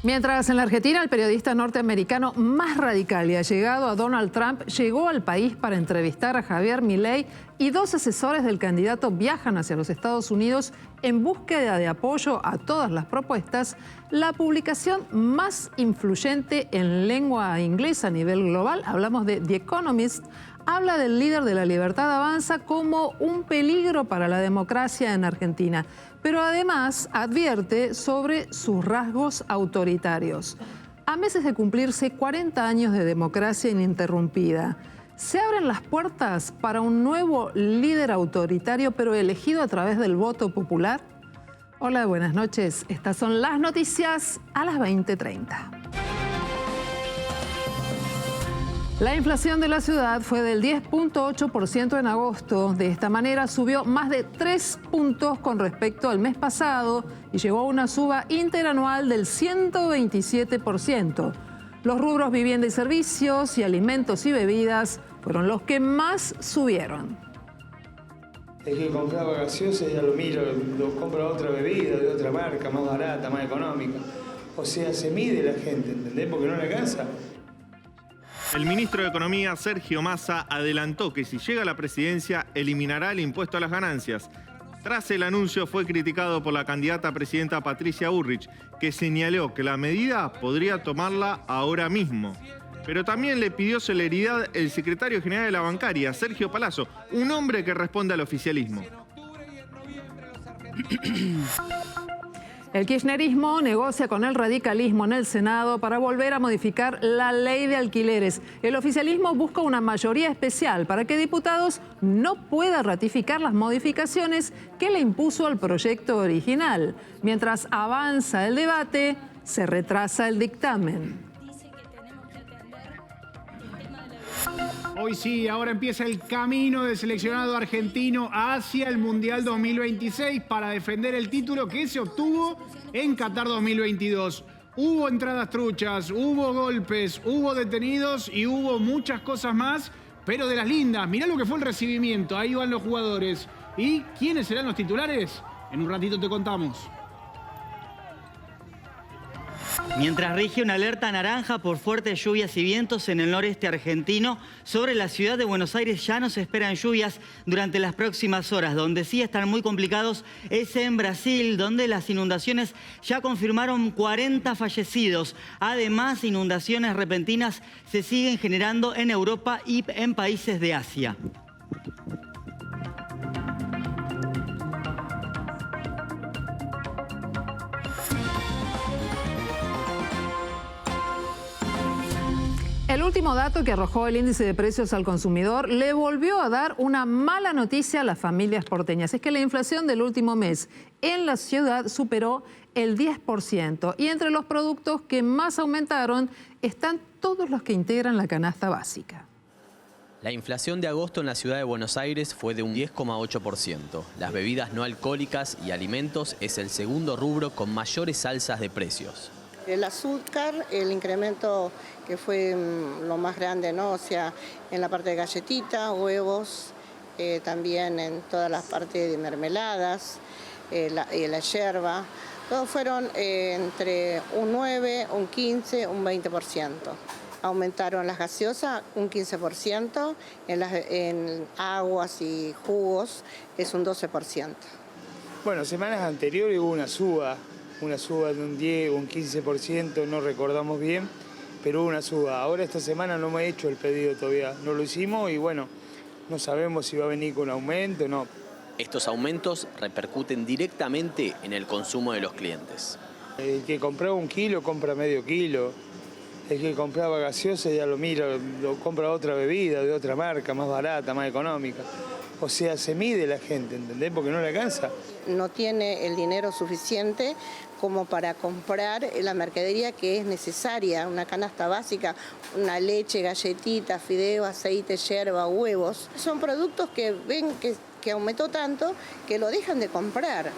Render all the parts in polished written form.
Mientras en la Argentina el periodista norteamericano más radical y allegado a Donald Trump llegó al país para entrevistar a Javier Milei y dos asesores del candidato viajan hacia los Estados Unidos en búsqueda de apoyo a todas las propuestas, la publicación más influyente en lengua inglesa a nivel global, hablamos de The Economist, habla del líder de La Libertad Avanza como un peligro para la democracia en Argentina, pero además advierte sobre sus rasgos autoritarios. A meses de cumplirse 40 años de democracia ininterrumpida, ¿se abren las puertas para un nuevo líder autoritario pero elegido a través del voto popular? Hola, buenas noches. Estas son las noticias a las 20:30. La inflación de la ciudad fue del 10.8% en agosto. De esta manera subió más de 3 puntos con respecto al mes pasado y llegó a una suba interanual del 127%. Los rubros vivienda y servicios y alimentos y bebidas fueron los que más subieron. El que compraba gaseosa ya lo miro, lo compra otra bebida de otra marca, más barata, más económica. O sea, se mide la gente, ¿entendés? Porque no le alcanza. El ministro de Economía, Sergio Massa, adelantó que si llega a la presidencia eliminará el impuesto a las ganancias. Tras el anuncio fue criticado por la candidata a presidenta Patricia Bullrich, que señaló que la medida podría tomarla ahora mismo. Pero también le pidió celeridad el secretario general de la bancaria, Sergio Palazzo, un hombre que responde al oficialismo. El kirchnerismo negocia con el radicalismo en el Senado para volver a modificar la ley de alquileres. El oficialismo busca una mayoría especial para que diputados no puedan ratificar las modificaciones que le impuso al proyecto original. Mientras avanza el debate, se retrasa el dictamen. Hoy sí, ahora empieza el camino del seleccionado argentino hacia el Mundial 2026 para defender el título que se obtuvo en Qatar 2022. Hubo entradas truchas, hubo golpes, hubo detenidos y hubo muchas cosas más, pero de las lindas. Mirá lo que fue el recibimiento, ahí van los jugadores. ¿Y quiénes serán los titulares? En un ratito te contamos. Mientras rige una alerta naranja por fuertes lluvias y vientos en el noreste argentino, sobre la ciudad de Buenos Aires ya no se esperan lluvias durante las próximas horas. Donde sí están muy complicados es en Brasil, donde las inundaciones ya confirmaron 40 fallecidos. Además, inundaciones repentinas se siguen generando en Europa y en países de Asia. El último dato que arrojó el índice de precios al consumidor le volvió a dar una mala noticia a las familias porteñas. Es que la inflación del último mes en la ciudad superó el 10%. Y entre los productos que más aumentaron están todos los que integran la canasta básica. La inflación de agosto en la ciudad de Buenos Aires fue de un 10,8%. Las bebidas no alcohólicas y alimentos es el segundo rubro con mayores alzas de precios. El azúcar, el incremento que fue lo más grande, ¿no? O sea, en la parte de galletitas, huevos, también en todas las partes de mermeladas, la yerba. Todos fueron entre un 9, un 15, un 20%. Aumentaron las gaseosas un 15%, en aguas y jugos es un 12%. Bueno, semanas anteriores hubo una suba de un 10 o un 15%, no recordamos bien, pero hubo una suba. Ahora esta semana no me he hecho el pedido todavía, no lo hicimos y bueno, no sabemos si va a venir con aumento o no. Estos aumentos repercuten directamente en el consumo de los clientes. El que compraba 1 kilo compra medio kilo, el que compraba gaseosa ya lo mira, lo compra otra bebida de otra marca, más barata, más económica. O sea, se mide la gente, ¿entendés? Porque no le alcanza. No tiene el dinero suficiente como para comprar la mercadería que es necesaria, una canasta básica, una leche, galletitas, fideo, aceite, yerba, huevos. Son productos que ven que que aumentó tanto que lo dejan de comprar.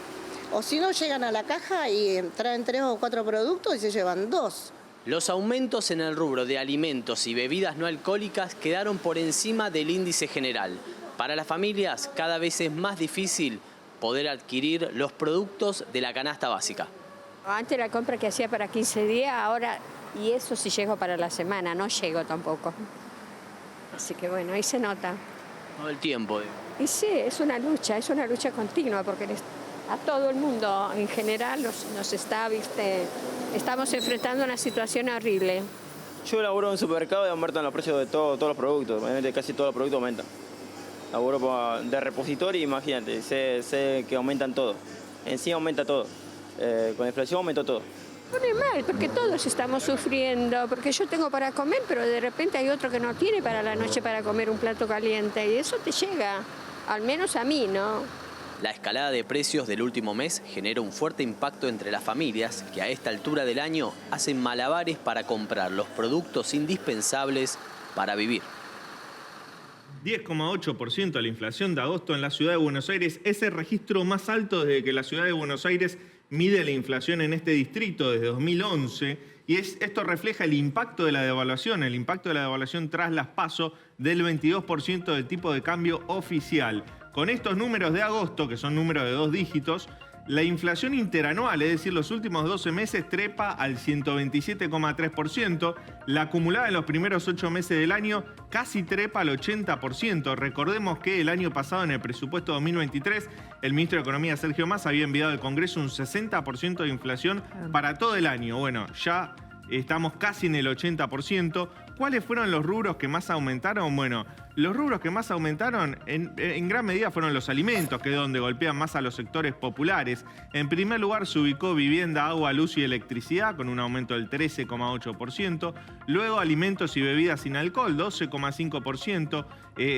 O si no, llegan a la caja y traen 3 o 4 productos y se llevan 2. Los aumentos en el rubro de alimentos y bebidas no alcohólicas quedaron por encima del índice general. Para las familias cada vez es más difícil poder adquirir los productos de la canasta básica. Antes la compra que hacía para 15 días, ahora, y eso sí llego para la semana, no llego tampoco. Así que bueno, ahí se nota. Todo el tiempo. Y sí, es una lucha continua, porque a todo el mundo en general nos está, estamos enfrentando una situación horrible. Yo laburo en un supermercado y aumentan los precios de todos los productos, obviamente casi todos los productos aumentan. Laburo de repositorio, imagínate, sé que aumentan todo. En sí aumenta todo. Con la inflación aumentó todo. Pone mal, porque todos estamos sufriendo, porque yo tengo para comer, pero de repente hay otro que no tiene para la noche para comer un plato caliente, y eso te llega, al menos a mí, ¿no? La escalada de precios del último mes genera un fuerte impacto entre las familias que a esta altura del año hacen malabares para comprar los productos indispensables para vivir. 10,8% de la inflación de agosto en la ciudad de Buenos Aires es el registro más alto desde que la ciudad de Buenos Aires mide la inflación en este distrito desde 2011, y esto refleja el impacto de la devaluación tras las PASO del 22% del tipo de cambio oficial. Con estos números de agosto, que son números de 2 dígitos, la inflación interanual, es decir, los últimos 12 meses, trepa al 127,3%. La acumulada en los primeros 8 meses del año casi trepa al 80%. Recordemos que el año pasado, en el presupuesto 2023, el ministro de Economía, Sergio Massa, había enviado al Congreso un 60% de inflación para todo el año. Bueno, ya estamos casi en el 80%. ¿Cuáles fueron los rubros que más aumentaron? Bueno, los rubros que más aumentaron en gran medida fueron los alimentos, que es donde golpean más a los sectores populares. En primer lugar se ubicó vivienda, agua, luz y electricidad, con un aumento del 13,8%. Luego alimentos y bebidas sin alcohol, 12,5%.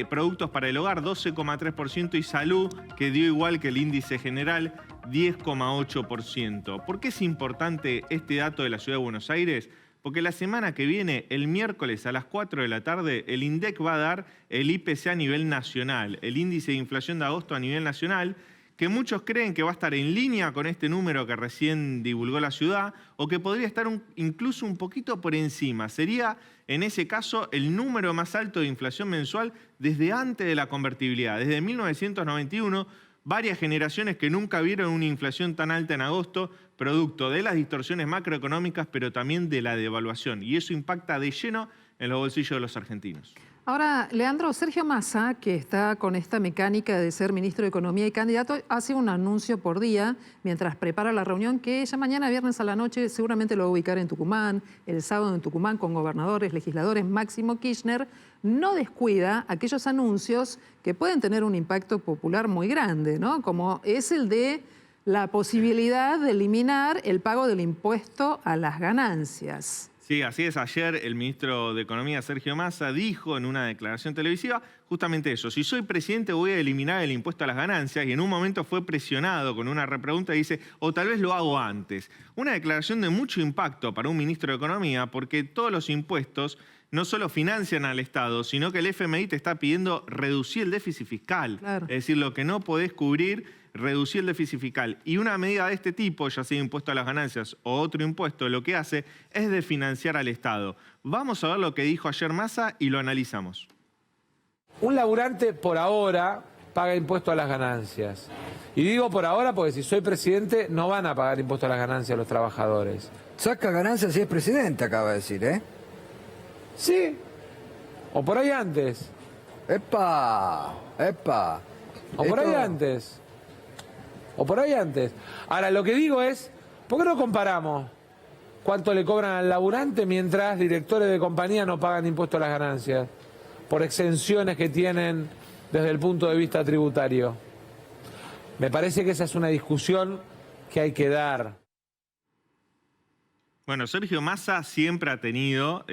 Productos para el hogar, 12,3%. Y salud, que dio igual que el índice general, 10,8%. ¿Por qué es importante este dato de la ciudad de Buenos Aires? Porque la semana que viene, el miércoles a las 4 de la tarde, el INDEC va a dar el IPC a nivel nacional, el índice de inflación de agosto a nivel nacional, que muchos creen que va a estar en línea con este número que recién divulgó la ciudad, o que podría estar incluso un poquito por encima. Sería, en ese caso, el número más alto de inflación mensual desde antes de la convertibilidad, desde 1991, varias generaciones que nunca vieron una inflación tan alta en agosto, producto de las distorsiones macroeconómicas, pero también de la devaluación. Y eso impacta de lleno en los bolsillos de los argentinos. Ahora, Leandro, Sergio Massa, que está con esta mecánica de ser ministro de Economía y candidato, hace un anuncio por día mientras prepara la reunión que ya mañana, viernes a la noche, seguramente lo va a ubicar en Tucumán, el sábado en Tucumán con gobernadores, legisladores. Máximo Kirchner no descuida aquellos anuncios que pueden tener un impacto popular muy grande, ¿no? Como es el de la posibilidad de eliminar el pago del impuesto a las ganancias. Sí, así es. Ayer el ministro de Economía, Sergio Massa, dijo en una declaración televisiva justamente eso. Si soy presidente voy a eliminar el impuesto a las ganancias, y en un momento fue presionado con una repregunta y dice, o tal vez lo hago antes. Una declaración de mucho impacto para un ministro de Economía, porque todos los impuestos no solo financian al Estado, sino que el FMI te está pidiendo reducir el déficit fiscal. Claro. Es decir, lo que no podés cubrir, reducir el déficit fiscal. Y una medida de este tipo, ya sea impuesto a las ganancias o otro impuesto, lo que hace es desfinanciar al Estado. Vamos a ver lo que dijo ayer Massa y lo analizamos. Un laburante por ahora paga impuesto a las ganancias. Y digo por ahora porque si soy presidente no van a pagar impuesto a las ganancias los trabajadores. Saca ganancias si es presidente, acaba de decir, ¿eh? Sí. O por ahí antes. ¡Epa! ¡Epa! O por ahí antes. O por ahí antes. Ahora, lo que digo es, ¿por qué no comparamos cuánto le cobran al laburante mientras directores de compañía no pagan impuesto a las ganancias? Por exenciones que tienen desde el punto de vista tributario. Me parece que esa es una discusión que hay que dar. Bueno, Sergio Massa siempre ha tenido,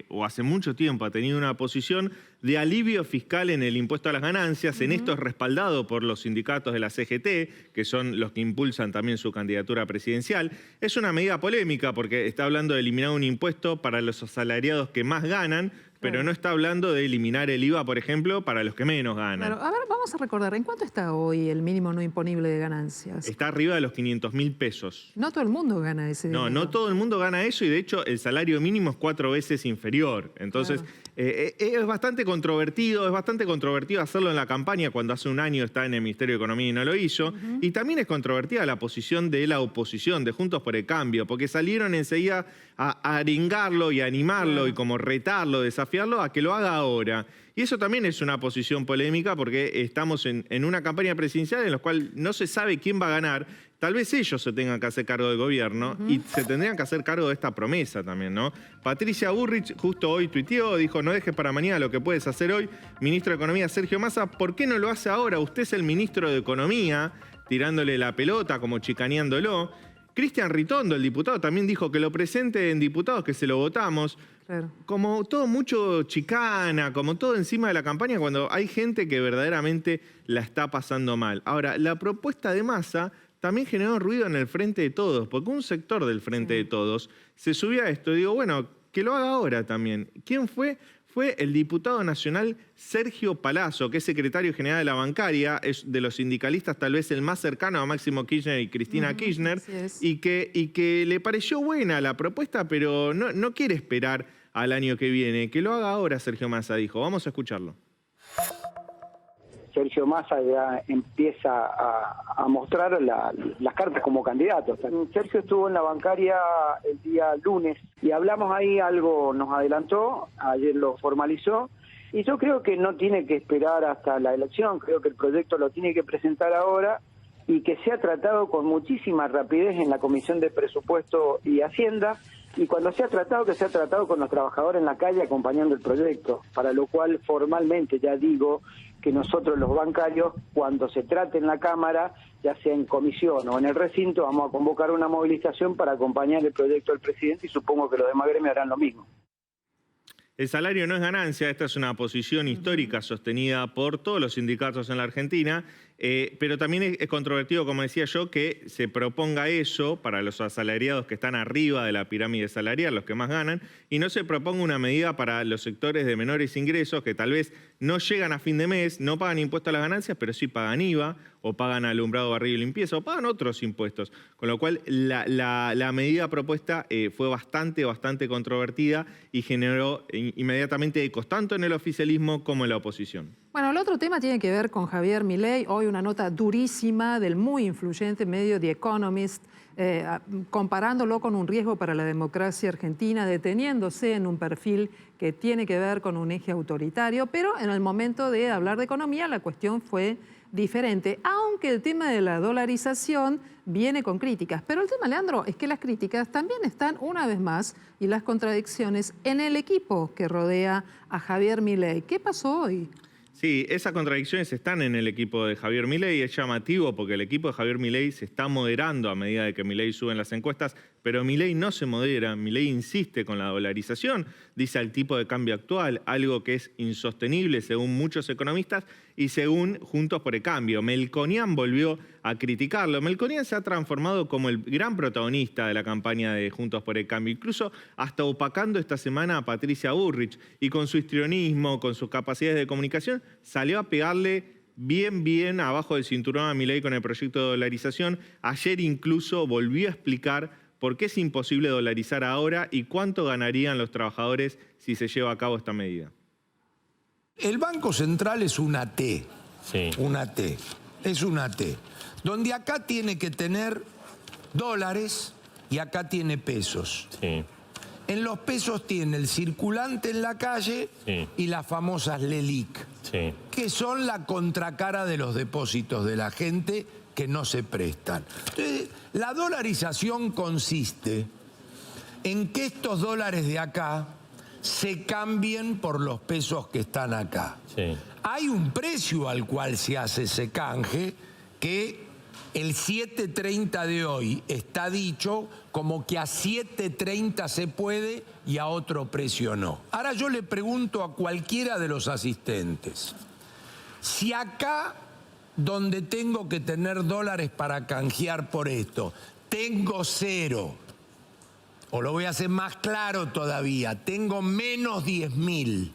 o hace mucho tiempo ha tenido una posición de alivio fiscal en el impuesto a las ganancias. En esto es respaldado por los sindicatos de la CGT, que son los que impulsan también su candidatura presidencial. Es una medida polémica porque está hablando de eliminar un impuesto para los asalariados que más ganan, pero no está hablando de eliminar el IVA, por ejemplo, para los que menos ganan. Claro. A ver, vamos a recordar, ¿en cuánto está hoy el mínimo no imponible de ganancias? Está arriba de los 500.000 pesos. No todo el mundo gana ese dinero. No todo el mundo gana eso y de hecho el salario mínimo es 4 veces inferior. Entonces es bastante controvertido hacerlo en la campaña cuando hace un año está en el Ministerio de Economía y no lo hizo. Y también es controvertida la posición de la oposición, de Juntos por el Cambio, porque salieron enseguida a arengarlo y a animarlo y como retarlo, desafiarlo a que lo haga ahora. Y eso también es una posición polémica porque estamos en una campaña presidencial en la cual no se sabe quién va a ganar. Tal vez ellos se tengan que hacer cargo del gobierno y se tendrían que hacer cargo de esta promesa también, ¿no? Patricia Bullrich justo hoy tuiteó, dijo, no dejes para mañana lo que puedes hacer hoy. Ministro de Economía Sergio Massa, ¿por qué no lo hace ahora? Usted es el ministro de Economía, tirándole la pelota, como chicaneándolo. Cristian Ritondo, el diputado, también dijo que lo presente en diputados, que se lo votamos. Claro. Como todo mucho chicana, como todo encima de la campaña, cuando hay gente que verdaderamente la está pasando mal. Ahora, la propuesta de Massa también generó ruido en el Frente de Todos, porque un sector del Frente de Todos se subió a esto y digo, bueno, que lo haga ahora también. ¿Quién fue? Fue el diputado nacional Sergio Palazzo, que es secretario general de la bancaria, es de los sindicalistas tal vez el más cercano a Máximo Kirchner y Cristina Kirchner, y que le pareció buena la propuesta, pero no quiere esperar al año que viene. Que lo haga ahora, Sergio Massa dijo. Vamos a escucharlo. Sergio Massa ya empieza a mostrar las cartas como candidato. Sergio estuvo en la bancaria el día lunes y hablamos ahí, algo nos adelantó, ayer lo formalizó, y yo creo que no tiene que esperar hasta la elección, creo que el proyecto lo tiene que presentar ahora y que sea tratado con muchísima rapidez en la Comisión de Presupuesto y Hacienda, y cuando sea tratado, que sea tratado con los trabajadores en la calle acompañando el proyecto, para lo cual formalmente ya digo que nosotros los bancarios, cuando se trate en la Cámara, ya sea en comisión o en el recinto, vamos a convocar una movilización para acompañar el proyecto del presidente y supongo que los demás gremios harán lo mismo. El salario no es ganancia, esta es una posición histórica sostenida por todos los sindicatos en la Argentina, pero también es controvertido, como decía yo, que se proponga eso para los asalariados que están arriba de la pirámide salarial, los que más ganan, y no se proponga una medida para los sectores de menores ingresos que tal vez no llegan a fin de mes, no pagan impuesto a las ganancias, pero sí pagan IVA, o pagan alumbrado, barrido y limpieza, o pagan otros impuestos. Con lo cual, la medida propuesta fue bastante controvertida y generó inmediatamente ecos tanto en el oficialismo como en la oposición. Bueno, el otro tema tiene que ver con Javier Milei. Hoy una nota durísima del muy influyente medio The Economist, comparándolo con un riesgo para la democracia argentina, deteniéndose en un perfil que tiene que ver con un eje autoritario, pero en el momento de hablar de economía la cuestión fue diferente, aunque el tema de la dolarización viene con críticas. Pero el tema, Leandro, es que las críticas también están una vez más y las contradicciones en el equipo que rodea a Javier Milei. ¿Qué pasó hoy? Sí, esas contradicciones están en el equipo de Javier Milei. Es llamativo porque el equipo de Javier Milei se está moderando a medida de que Milei sube en las encuestas, pero Milei no se modera. Milei insiste con la dolarización, dice al tipo de cambio actual, algo que es insostenible según muchos economistas y según Juntos por el Cambio. Melconian volvió a criticarlo. Melconian se ha transformado como el gran protagonista de la campaña de Juntos por el Cambio, incluso hasta opacando esta semana a Patricia Bullrich, y con su histrionismo, con sus capacidades de comunicación, salió a pegarle bien abajo del cinturón a Milei con el proyecto de dolarización. Ayer incluso volvió a explicar por qué es imposible dolarizar ahora y cuánto ganarían los trabajadores si se lleva a cabo esta medida. El Banco Central es una T, una T, es una T, donde acá tiene que tener dólares y acá tiene pesos. En los pesos tiene el circulante en la calle y las famosas LELIC, que son la contracara de los depósitos de la gente que no se prestan. Entonces, la dolarización consiste en que estos dólares de acá se cambien por los pesos que están acá. Hay un precio al cual se hace ese canje que el 7.30 de hoy está dicho como que a 7.30 se puede y a otro precio no. Ahora yo le pregunto a cualquiera de los asistentes, si acá donde tengo que tener dólares para canjear por esto, tengo 0, O lo voy a hacer más claro todavía, tengo menos 10.000,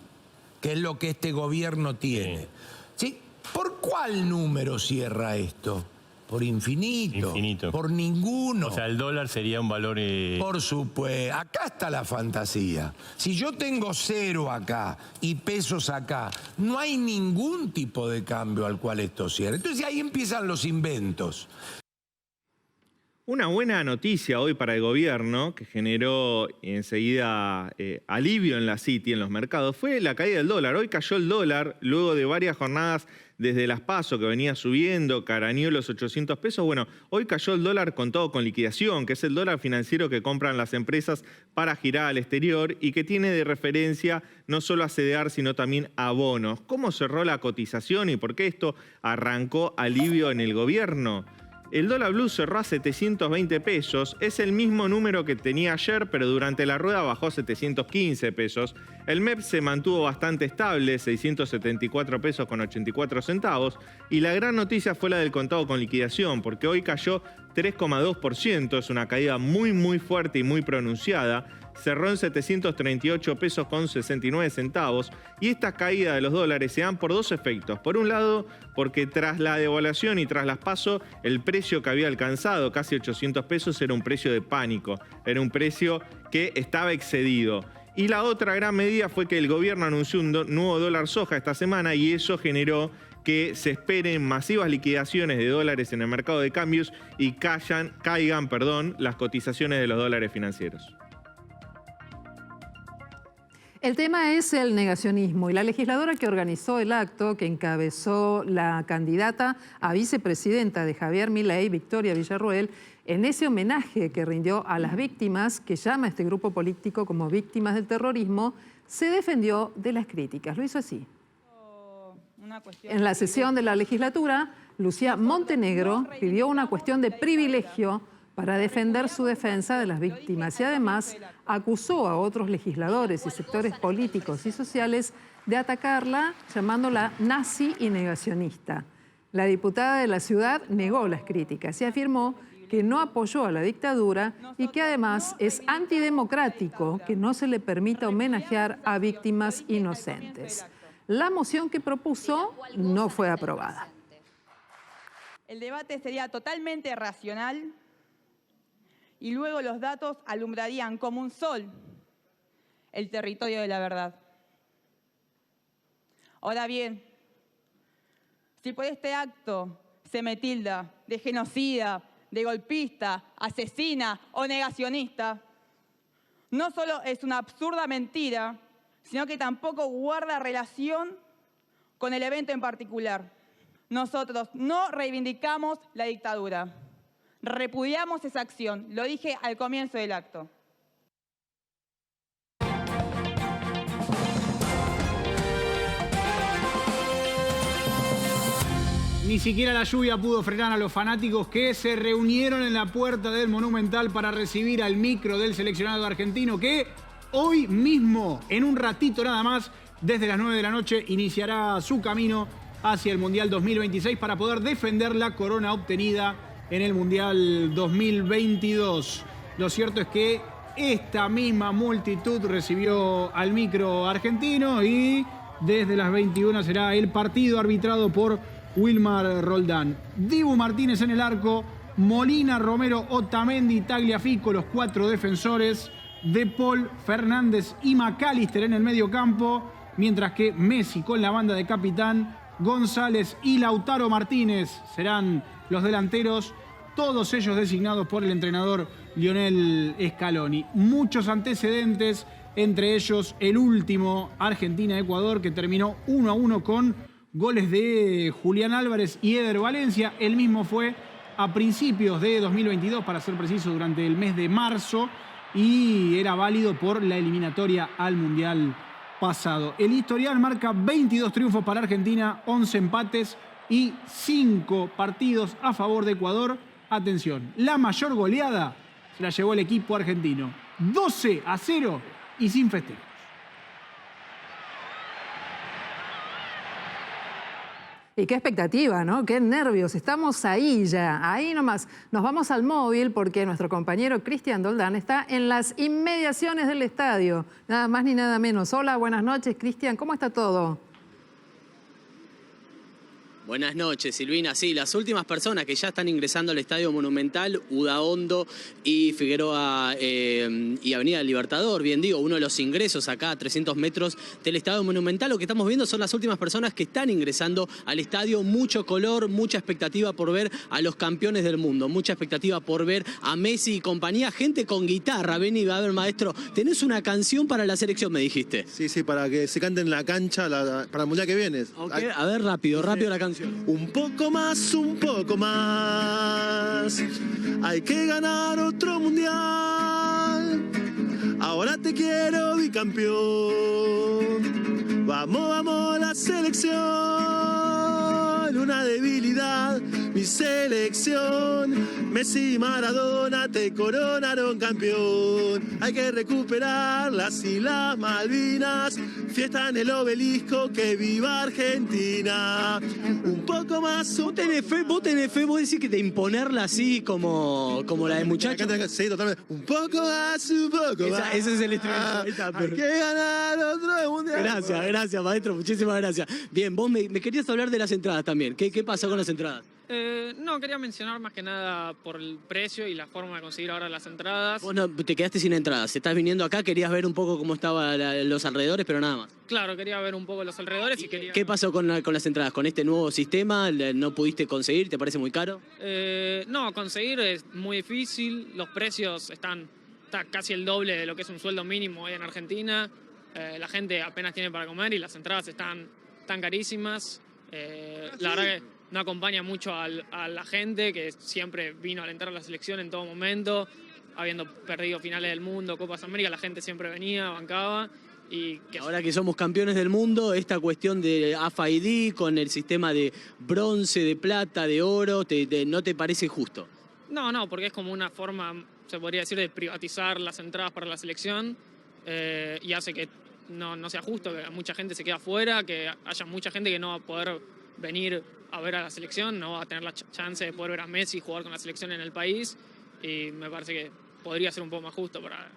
que es lo que este gobierno tiene. ¿Sí? ¿Por cuál número cierra esto? Por infinito. Infinito. Por ninguno. O sea, el dólar sería un valor... Por supuesto. Acá está la fantasía. Si yo tengo 0 acá y pesos acá, no hay ningún tipo de cambio al cual esto cierre. Entonces ahí empiezan los inventos. Una buena noticia hoy para el gobierno, que generó enseguida alivio en la City, en los mercados, fue la caída del dólar. Hoy cayó el dólar luego de varias jornadas desde las PASO, que venía subiendo, caraneó los 800 pesos. Bueno, hoy cayó el dólar contado con liquidación, que es el dólar financiero que compran las empresas para girar al exterior y que tiene de referencia no solo a CDR, sino también a bonos. ¿Cómo cerró la cotización y por qué esto arrancó alivio en el gobierno? El dólar blue cerró a 720 pesos, es el mismo número que tenía ayer, pero durante la rueda bajó a 715 pesos. El MEP se mantuvo bastante estable, 674 pesos con 84 centavos. Y la gran noticia fue la del contado con liquidación, porque hoy cayó 3,2%, es una caída muy fuerte y muy pronunciada. Cerró en 738 pesos con 69 centavos y esta caída de los dólares se dan por dos efectos. Por un lado, porque tras la devaluación y tras las PASO, el precio que había alcanzado, casi 800 pesos, era un precio de pánico, era un precio que estaba excedido. Y la otra gran medida fue que el gobierno anunció un nuevo dólar soja esta semana y eso generó que se esperen masivas liquidaciones de dólares en el mercado de cambios y caigan las cotizaciones de los dólares financieros. El tema es el negacionismo y la legisladora que organizó el acto, que encabezó la candidata a vicepresidenta de Javier Milei, Victoria Villarruel, en ese homenaje que rindió a las víctimas, que llama a este grupo político como víctimas del terrorismo, se defendió de las críticas. Lo hizo así. En la sesión de la legislatura, Lucía Montenegro pidió una cuestión de privilegio para defender su defensa de las víctimas y además acusó a otros legisladores y sectores políticos y sociales de atacarla, llamándola nazi y negacionista. La diputada de la ciudad negó las críticas y afirmó que no apoyó a la dictadura y que además es antidemocrático que no se le permita homenajear a víctimas inocentes. La moción que propuso no fue aprobada. El debate sería totalmente racional y luego los datos alumbrarían como un sol el territorio de la verdad. Ahora bien, si por este acto se me tilda de genocida, de golpista, asesina o negacionista, no solo es una absurda mentira, sino que tampoco guarda relación con el evento en particular. Nosotros no reivindicamos la dictadura. Repudiamos esa acción, lo dije al comienzo del acto. Ni siquiera la lluvia pudo frenar a los fanáticos que se reunieron en la puerta del Monumental para recibir al micro del seleccionado argentino que hoy mismo, en un ratito nada más, desde las 9 de la noche, iniciará su camino hacia el Mundial 2026 para poder defender la corona obtenida en el Mundial 2022. Lo cierto es que esta misma multitud recibió al micro argentino y desde las 21 será el partido arbitrado por Wilmar Roldán. Dibu Martínez en el arco, Molina, Romero, Otamendi, Tagliafico, los 4 defensores, De Paul, Fernández y McAllister en el medio campo, mientras que Messi con la banda de capitán, González y Lautaro Martínez serán los delanteros, todos ellos designados por el entrenador Lionel Scaloni. Muchos antecedentes, entre ellos el último, Argentina-Ecuador, que terminó 1-1 con goles de Julián Álvarez y Eder Valencia. El mismo fue a principios de 2022, para ser preciso, durante el mes de marzo, y era válido por la eliminatoria al Mundial pasado. El historial marca 22 triunfos para Argentina, 11 empates y 5 partidos a favor de Ecuador. Atención, la mayor goleada se la llevó el equipo argentino, 12-0 y sin festejo. Y qué expectativa, ¿no? Qué nervios. Estamos ahí ya, ahí nomás. Nos vamos al móvil porque nuestro compañero Cristian Doldán está en las inmediaciones del estadio. Nada más ni nada menos. Hola, buenas noches, Cristian. ¿Cómo está todo? Buenas noches, Silvina. Sí, las últimas personas que ya están ingresando al Estadio Monumental, Udaondo y Figueroa y Avenida Libertador, bien digo, uno de los ingresos acá a 300 metros del Estadio Monumental. Lo que estamos viendo son las últimas personas que están ingresando al estadio. Mucho color, mucha expectativa por ver a los campeones del mundo, mucha expectativa por ver a Messi y compañía, gente con guitarra. Vení, a ver, maestro, tenés una canción para la selección, me dijiste. Sí, para que se cante en la cancha para el Mundial que viene. Okay, a ver, rápido la canción. Un poco más, hay que ganar otro mundial. Ahora te quiero bicampeón. Vamos, la selección. Una debilidad, mi selección. Messi y Maradona te coronaron campeón. Hay que recuperar las Islas Malvinas. Fiesta en el obelisco, que viva Argentina. Un poco más. ¿Vos tenés fe? ¿Vos decís que de imponerla así como la de muchacho? Sí, totalmente. Un poco más. Ese es el instrumento. Hay que ganar otro mundial. Gracias, maestro. Muchísimas gracias. Bien, vos me querías hablar de las entradas también. ¿Qué pasó con las entradas? No, quería mencionar más que nada por el precio y la forma de conseguir ahora las entradas. Vos no, te quedaste sin entradas. Estás viniendo acá, querías ver un poco cómo estaban los alrededores, pero nada más. Claro, quería ver un poco los alrededores y quería... ¿Qué pasó con las entradas? ¿Con este nuevo sistema no pudiste conseguir? ¿Te parece muy caro? No, conseguir es muy difícil. Los precios está casi el doble de lo que es un sueldo mínimo hoy en Argentina. La gente apenas tiene para comer y las entradas están carísimas. La verdad que no acompaña mucho a la gente que siempre vino a alentar a la selección en todo momento, habiendo perdido finales del mundo, Copas América, la gente siempre venía, bancaba. Y ahora que somos campeones del mundo, esta cuestión de AFID con el sistema de bronce, de plata, de oro, ¿no te parece justo? No, porque es como una forma, se podría decir, de privatizar las entradas para la selección y hace que no sea justo, que mucha gente se quede afuera, que haya mucha gente que no va a poder venir a ver a la selección, no va a tener la chance de poder ver a Messi jugar con la selección en el país, y me parece que podría ser un poco más justo para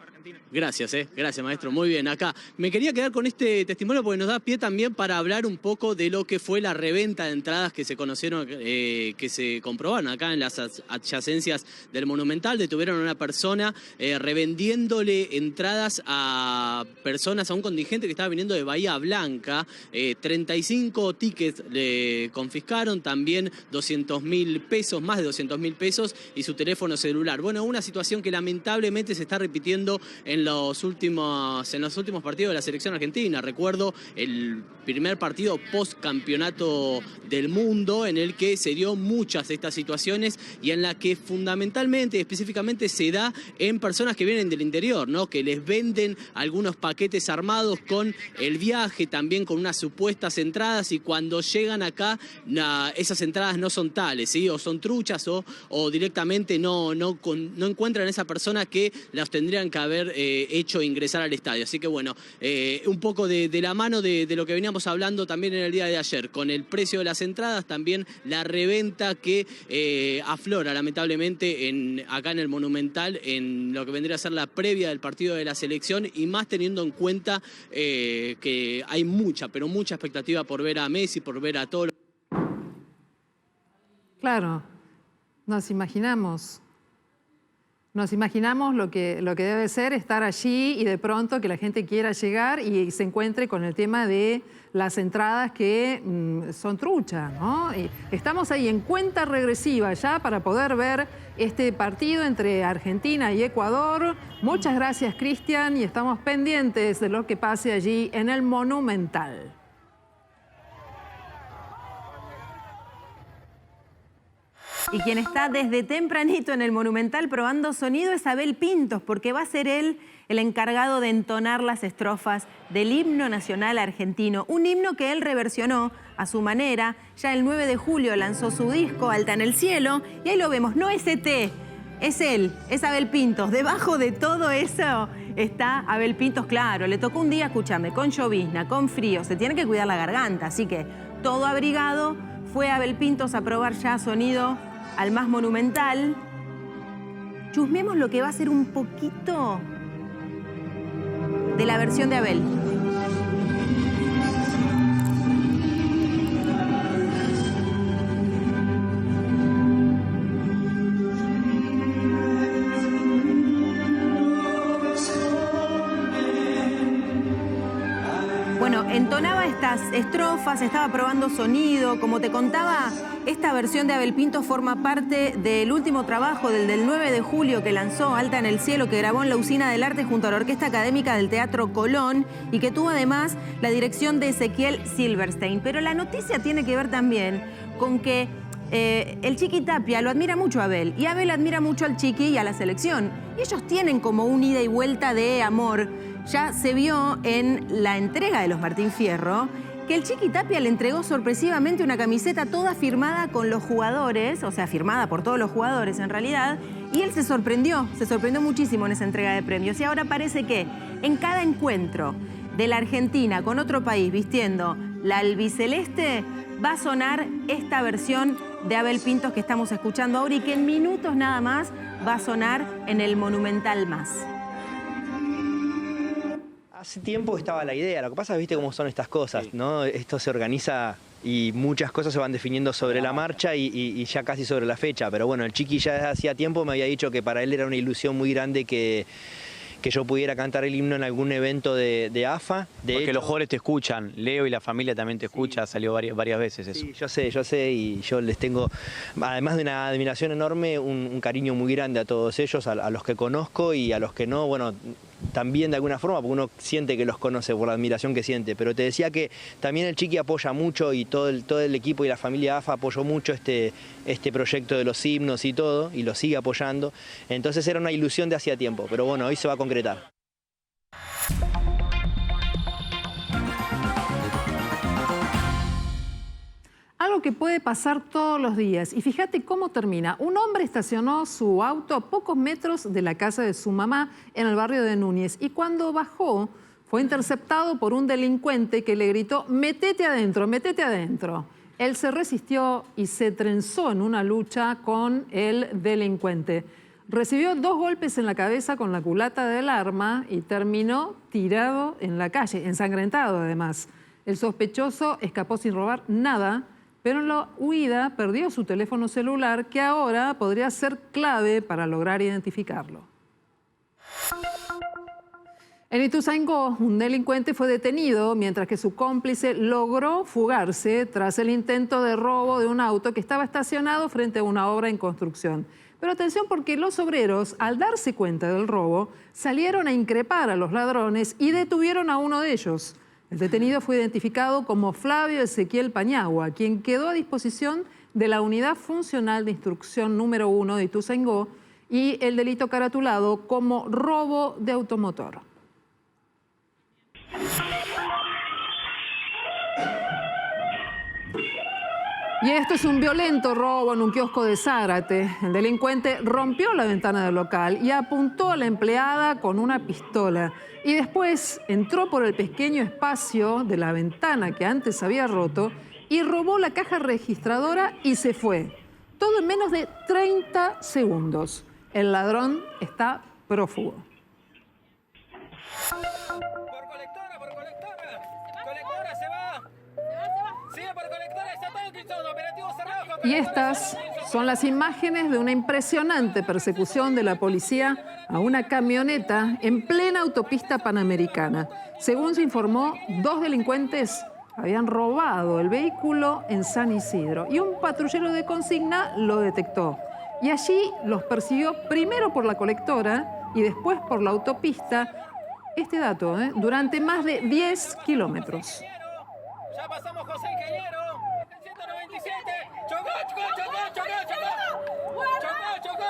Argentina. Gracias, gracias, maestro. Muy bien, acá. Me quería quedar con este testimonio porque nos da pie también para hablar un poco de lo que fue la reventa de entradas que se conocieron, que se comprobaron acá en las adyacencias del Monumental. Detuvieron a una persona revendiéndole entradas a personas, a un contingente que estaba viniendo de Bahía Blanca. 35 tickets le confiscaron, también 200.000 pesos, más de 200.000 pesos, y su teléfono celular. Bueno, una situación que lamentablemente se está repitiendo en los últimos partidos de la selección argentina. Recuerdo el primer partido post campeonato del mundo en el que se dio muchas de estas situaciones y en la que fundamentalmente, específicamente, se da en personas que vienen del interior, ¿no? Que les venden algunos paquetes armados con el viaje, también con unas supuestas entradas, y cuando llegan acá esas entradas no son tales, ¿sí? O son truchas o directamente no encuentran a esa persona que las tendrían que haber hecho ingresar al estadio. Así que bueno, un poco de la mano de lo que veníamos hablando también en el día de ayer, con el precio de las entradas, también la reventa que aflora lamentablemente acá en el Monumental, en lo que vendría a ser la previa del partido de la selección, y más teniendo en cuenta que hay mucha, pero mucha expectativa por ver a Messi, por ver a todos. Claro, nos imaginamos lo que debe ser estar allí y de pronto que la gente quiera llegar y se encuentre con el tema de las entradas que son truchas, ¿no? Y estamos ahí en cuenta regresiva ya para poder ver este partido entre Argentina y Ecuador. Muchas gracias, Cristian, y estamos pendientes de lo que pase allí en el Monumental. Y quien está desde tempranito en el Monumental probando sonido es Abel Pintos, porque va a ser él el encargado de entonar las estrofas del himno nacional argentino. Un himno que él reversionó a su manera. Ya el 9 de julio lanzó su disco Alta en el Cielo, y ahí lo vemos. No es ET, es él, es Abel Pintos. Debajo de todo eso está Abel Pintos, claro. Le tocó un día, escúchame, con llovizna, con frío. Se tiene que cuidar la garganta, así que todo abrigado, fue Abel Pintos a probar ya sonido al más monumental. Chusmemos lo que va a ser un poquito de la versión de Abel. Bueno, entonaba estas estrofas, estaba probando sonido. Como te contaba, esta versión de Abel Pintos forma parte del último trabajo, del 9 de julio que lanzó, Alta en el Cielo, que grabó en la Usina del Arte junto a la Orquesta Académica del Teatro Colón y que tuvo además la dirección de Ezequiel Silverstein. Pero la noticia tiene que ver también con que el Chiqui Tapia lo admira mucho a Abel y Abel admira mucho al Chiqui y a la selección. Y ellos tienen como un ida y vuelta de amor. Ya se vio en la entrega de los Martín Fierro que el Chiqui Tapia le entregó sorpresivamente una camiseta toda firmada con los jugadores, o sea, firmada por todos los jugadores en realidad, y él se sorprendió muchísimo en esa entrega de premios. Y ahora parece que en cada encuentro de la Argentina con otro país vistiendo la albiceleste, va a sonar esta versión de Abel Pintos que estamos escuchando ahora y que en minutos nada más va a sonar en el Monumental Más. Hace tiempo estaba la idea, lo que pasa es, viste cómo son estas cosas, ¿no? Esto se organiza y muchas cosas se van definiendo sobre la marcha y ya casi sobre la fecha, pero bueno, el Chiqui ya desde hacía tiempo me había dicho que para él era una ilusión muy grande que yo pudiera cantar el himno en algún evento de AFA. Porque los jugadores te escuchan, Leo y la familia también te escucha, salió varias veces eso. Sí, yo sé y yo les tengo, además de una admiración enorme, un cariño muy grande a todos ellos, a los que conozco y a los que no, bueno, también de alguna forma, porque uno siente que los conoce por la admiración que siente. Pero te decía que también el Chiqui apoya mucho y todo el equipo y la familia AFA apoyó mucho este proyecto de los himnos y todo, y lo sigue apoyando. Entonces era una ilusión de hacía tiempo, pero bueno, hoy se va a concretar. Algo que puede pasar todos los días. Y fíjate cómo termina. Un hombre estacionó su auto a pocos metros de la casa de su mamá en el barrio de Núñez. Y cuando bajó, fue interceptado por un delincuente que le gritó: "Métete adentro, métete adentro". Él se resistió y se trenzó en una lucha con el delincuente. Recibió 2 golpes en la cabeza con la culata del arma y terminó tirado en la calle, ensangrentado además. El sospechoso escapó sin robar nada, pero en la huida perdió su teléfono celular, que ahora podría ser clave para lograr identificarlo. En Ituzaingó, un delincuente fue detenido mientras que su cómplice logró fugarse tras el intento de robo de un auto que estaba estacionado frente a una obra en construcción. Pero atención, porque los obreros, al darse cuenta del robo, salieron a increpar a los ladrones y detuvieron a uno de ellos. El detenido fue identificado como Flavio Ezequiel Pañagua, quien quedó a disposición de la Unidad Funcional de Instrucción número 1 de Ituzaingó y el delito caratulado como robo de automotor. Y esto es un violento robo en un kiosco de Zárate. El delincuente rompió la ventana del local y apuntó a la empleada con una pistola. Y después entró por el pequeño espacio de la ventana que antes había roto y robó la caja registradora y se fue. Todo en menos de 30 segundos. El ladrón está prófugo. Y estas son las imágenes de una impresionante persecución de la policía a una camioneta en plena autopista panamericana. Según se informó, 2 delincuentes habían robado el vehículo en San Isidro y un patrullero de consigna lo detectó. Y allí los persiguió primero por la colectora y después por la autopista. Este dato, durante más de 10 kilómetros. Ya pasamos José Ingeniero, 197, chocó.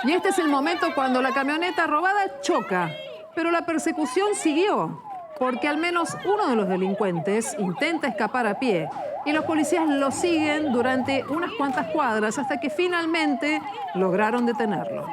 Y este es el momento cuando la camioneta robada choca, pero la persecución siguió, porque al menos uno de los delincuentes intenta escapar a pie y los policías lo siguen durante unas cuantas cuadras hasta que finalmente lograron detenerlo.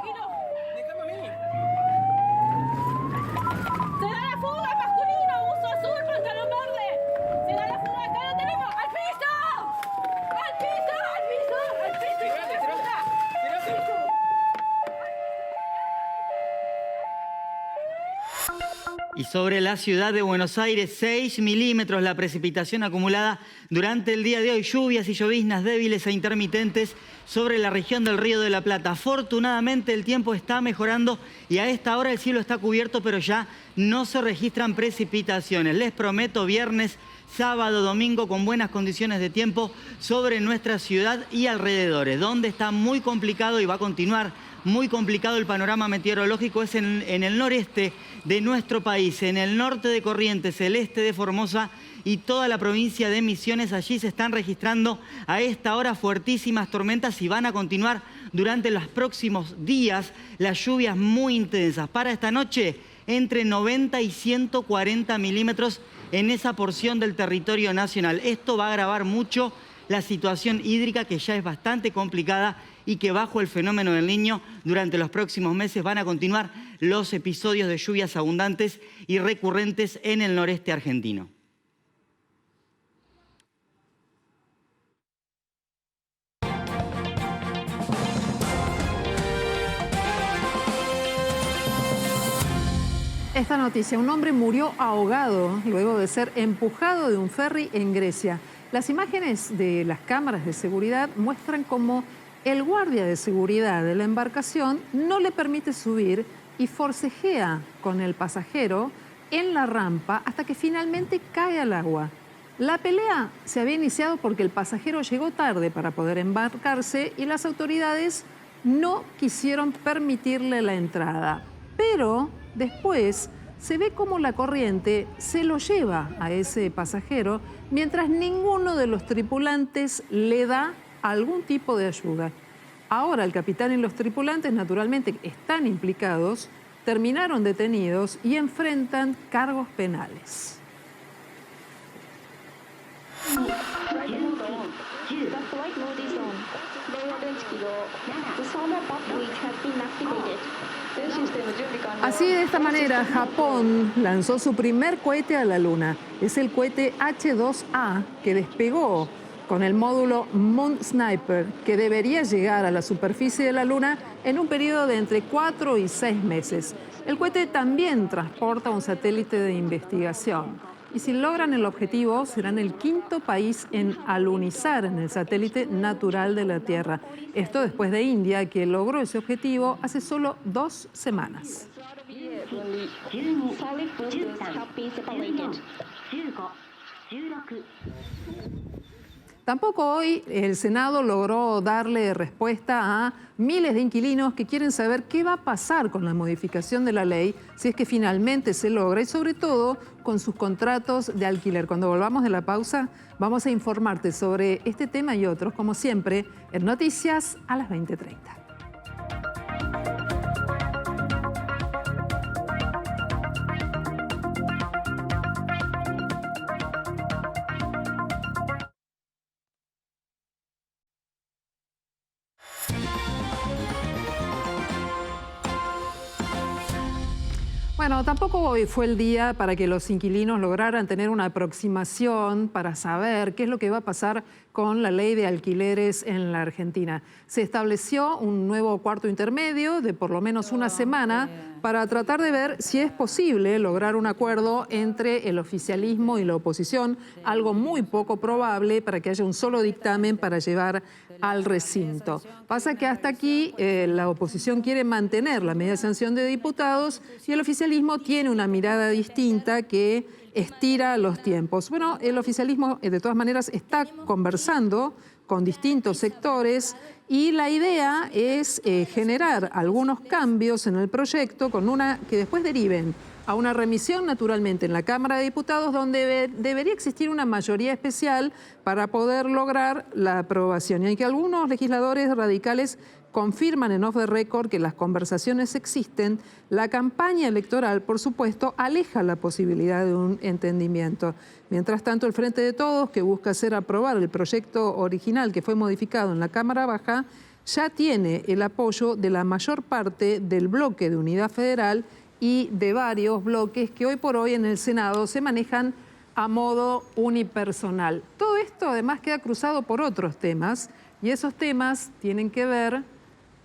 Y sobre la ciudad de Buenos Aires, 6 milímetros la precipitación acumulada durante el día de hoy. Lluvias y lloviznas débiles e intermitentes sobre la región del Río de la Plata. Afortunadamente el tiempo está mejorando y a esta hora el cielo está cubierto, pero ya no se registran precipitaciones. Les prometo viernes, sábado, domingo con buenas condiciones de tiempo sobre nuestra ciudad y alrededores. Donde está muy complicado y va a continuar muy complicado el panorama meteorológico es en el noreste de nuestro país, en el norte de Corrientes, el este de Formosa y toda la provincia de Misiones. Allí se están registrando a esta hora fuertísimas tormentas y van a continuar durante los próximos días las lluvias muy intensas. Para esta noche, entre 90 y 140 milímetros en esa porción del territorio nacional. Esto va a agravar mucho la situación hídrica, que ya es bastante complicada, y que bajo el fenómeno del Niño durante los próximos meses van a continuar los episodios de lluvias abundantes y recurrentes en el noreste argentino. Esta noticia: un hombre murió ahogado luego de ser empujado de un ferry en Grecia. Las imágenes de las cámaras de seguridad muestran cómo el guardia de seguridad de la embarcación no le permite subir y forcejea con el pasajero en la rampa hasta que finalmente cae al agua. La pelea se había iniciado porque el pasajero llegó tarde para poder embarcarse y las autoridades no quisieron permitirle la entrada. Pero después se ve cómo la corriente se lo lleva a ese pasajero mientras ninguno de los tripulantes le da algún tipo de ayuda. Ahora el capitán y los tripulantes naturalmente están implicados, terminaron detenidos y enfrentan cargos penales. Así, de esta manera, Japón lanzó su primer cohete a la Luna. Es el cohete H-2A que despegó con el módulo Moon Sniper, que debería llegar a la superficie de la Luna en un periodo de entre 4 y 6 meses. El cohete también transporta un satélite de investigación. Y si logran el objetivo, serán el quinto país en alunizar en el satélite natural de la Tierra. Esto después de India, que logró ese objetivo hace solo 2 semanas. Tampoco hoy el Senado logró darle respuesta a miles de inquilinos que quieren saber qué va a pasar con la modificación de la ley, si es que finalmente se logra, y sobre todo con sus contratos de alquiler. Cuando volvamos de la pausa, vamos a informarte sobre este tema y otros, como siempre, en Noticias a las 20:30. Bueno, tampoco hoy fue el día para que los inquilinos lograran tener una aproximación para saber qué es lo que va a pasar con la ley de alquileres en la Argentina. Se estableció un nuevo cuarto intermedio de por lo menos una semana para tratar de ver si es posible lograr un acuerdo entre el oficialismo y la oposición, algo muy poco probable para que haya un solo dictamen para llevar al recinto. Pasa que hasta aquí la oposición quiere mantener la media sanción de diputados y el oficialismo tiene una mirada distinta que estira los tiempos. Bueno, el oficialismo de todas maneras está conversando con distintos sectores y la idea es generar algunos cambios en el proyecto con que después deriven a una remisión naturalmente en la Cámara de Diputados, donde debería existir una mayoría especial para poder lograr la aprobación. Y aunque algunos legisladores radicales confirman en off the record que las conversaciones existen, la campaña electoral, por supuesto, aleja la posibilidad de un entendimiento. Mientras tanto, el Frente de Todos, que busca hacer aprobar el proyecto original que fue modificado en la Cámara Baja, ya tiene el apoyo de la mayor parte del bloque de Unidad Federal y de varios bloques que hoy por hoy en el Senado se manejan a modo unipersonal. Todo esto además queda cruzado por otros temas y esos temas tienen que ver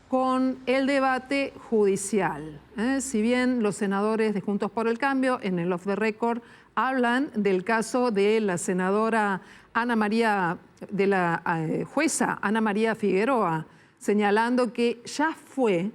con el debate judicial. Si bien los senadores de Juntos por el Cambio, en el off the record, hablan del caso de la senadora Ana María, de la jueza Ana María Figueroa, señalando que ya fue,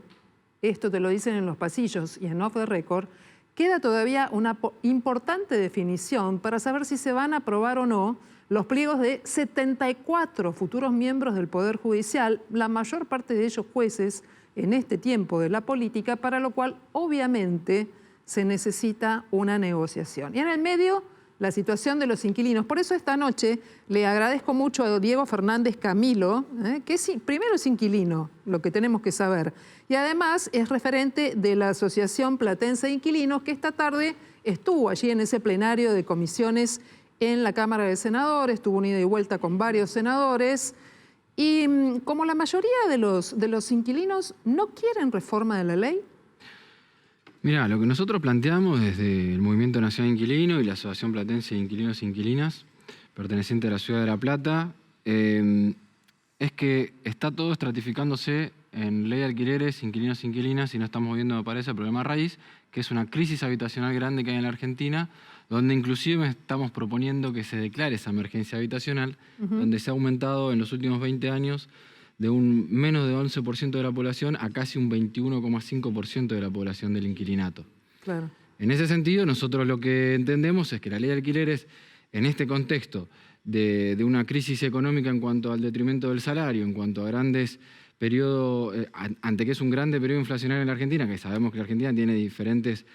esto te lo dicen en los pasillos y en off the record, queda todavía una importante definición para saber si se van a aprobar o no los pliegos de 74 futuros miembros del Poder Judicial, la mayor parte de ellos jueces en este tiempo de la política, para lo cual obviamente se necesita una negociación. Y en el medio, la situación de los inquilinos. Por eso esta noche le agradezco mucho a Diego Fernández Camilo, que primero es inquilino, lo que tenemos que saber, y además es referente de la Asociación Platense de Inquilinos, que esta tarde estuvo allí en ese plenario de comisiones en la Cámara de Senadores, tuvo una ida y vuelta con varios senadores, y como la mayoría de los inquilinos no quieren reforma de la ley. Mirá, lo que nosotros planteamos desde el Movimiento Nacional Inquilino y la Asociación Platense de Inquilinos e Inquilinas, perteneciente a la Ciudad de La Plata, es que está todo estratificándose en ley de alquileres, inquilinos e inquilinas, y no estamos viendo, me parece, el problema raíz, que es una crisis habitacional grande que hay en la Argentina, donde inclusive estamos proponiendo que se declare esa emergencia habitacional, donde se ha aumentado en los últimos 20 años de un menos de 11% de la población a casi un 21,5% de la población del inquilinato. Claro. En ese sentido, nosotros lo que entendemos es que la ley de alquileres, en este contexto de una crisis económica en cuanto al detrimento del salario, en cuanto a grandes periodos, ante que es un grande periodo inflacionario en la Argentina, que sabemos que la Argentina tiene diferentes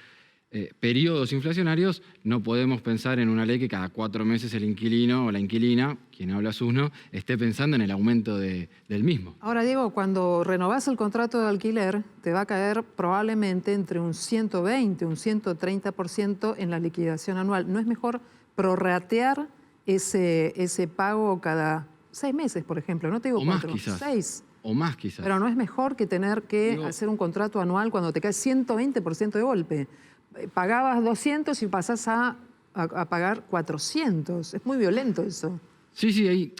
periodos inflacionarios, no podemos pensar en una ley que cada 4 meses el inquilino o la inquilina, quien habla uno, esté pensando en el aumento del mismo. Ahora, Diego, cuando renovás el contrato de alquiler, te va a caer probablemente entre un 120, un 130% en la liquidación anual. ¿No es mejor prorratear ese pago cada 6 meses, por ejemplo? No te digo 4, 6. O más quizás. Pero no es mejor que tener que hacer un contrato anual cuando te cae 120% de golpe. Pagabas 200 y pasás a pagar 400. Es muy violento eso. Sí,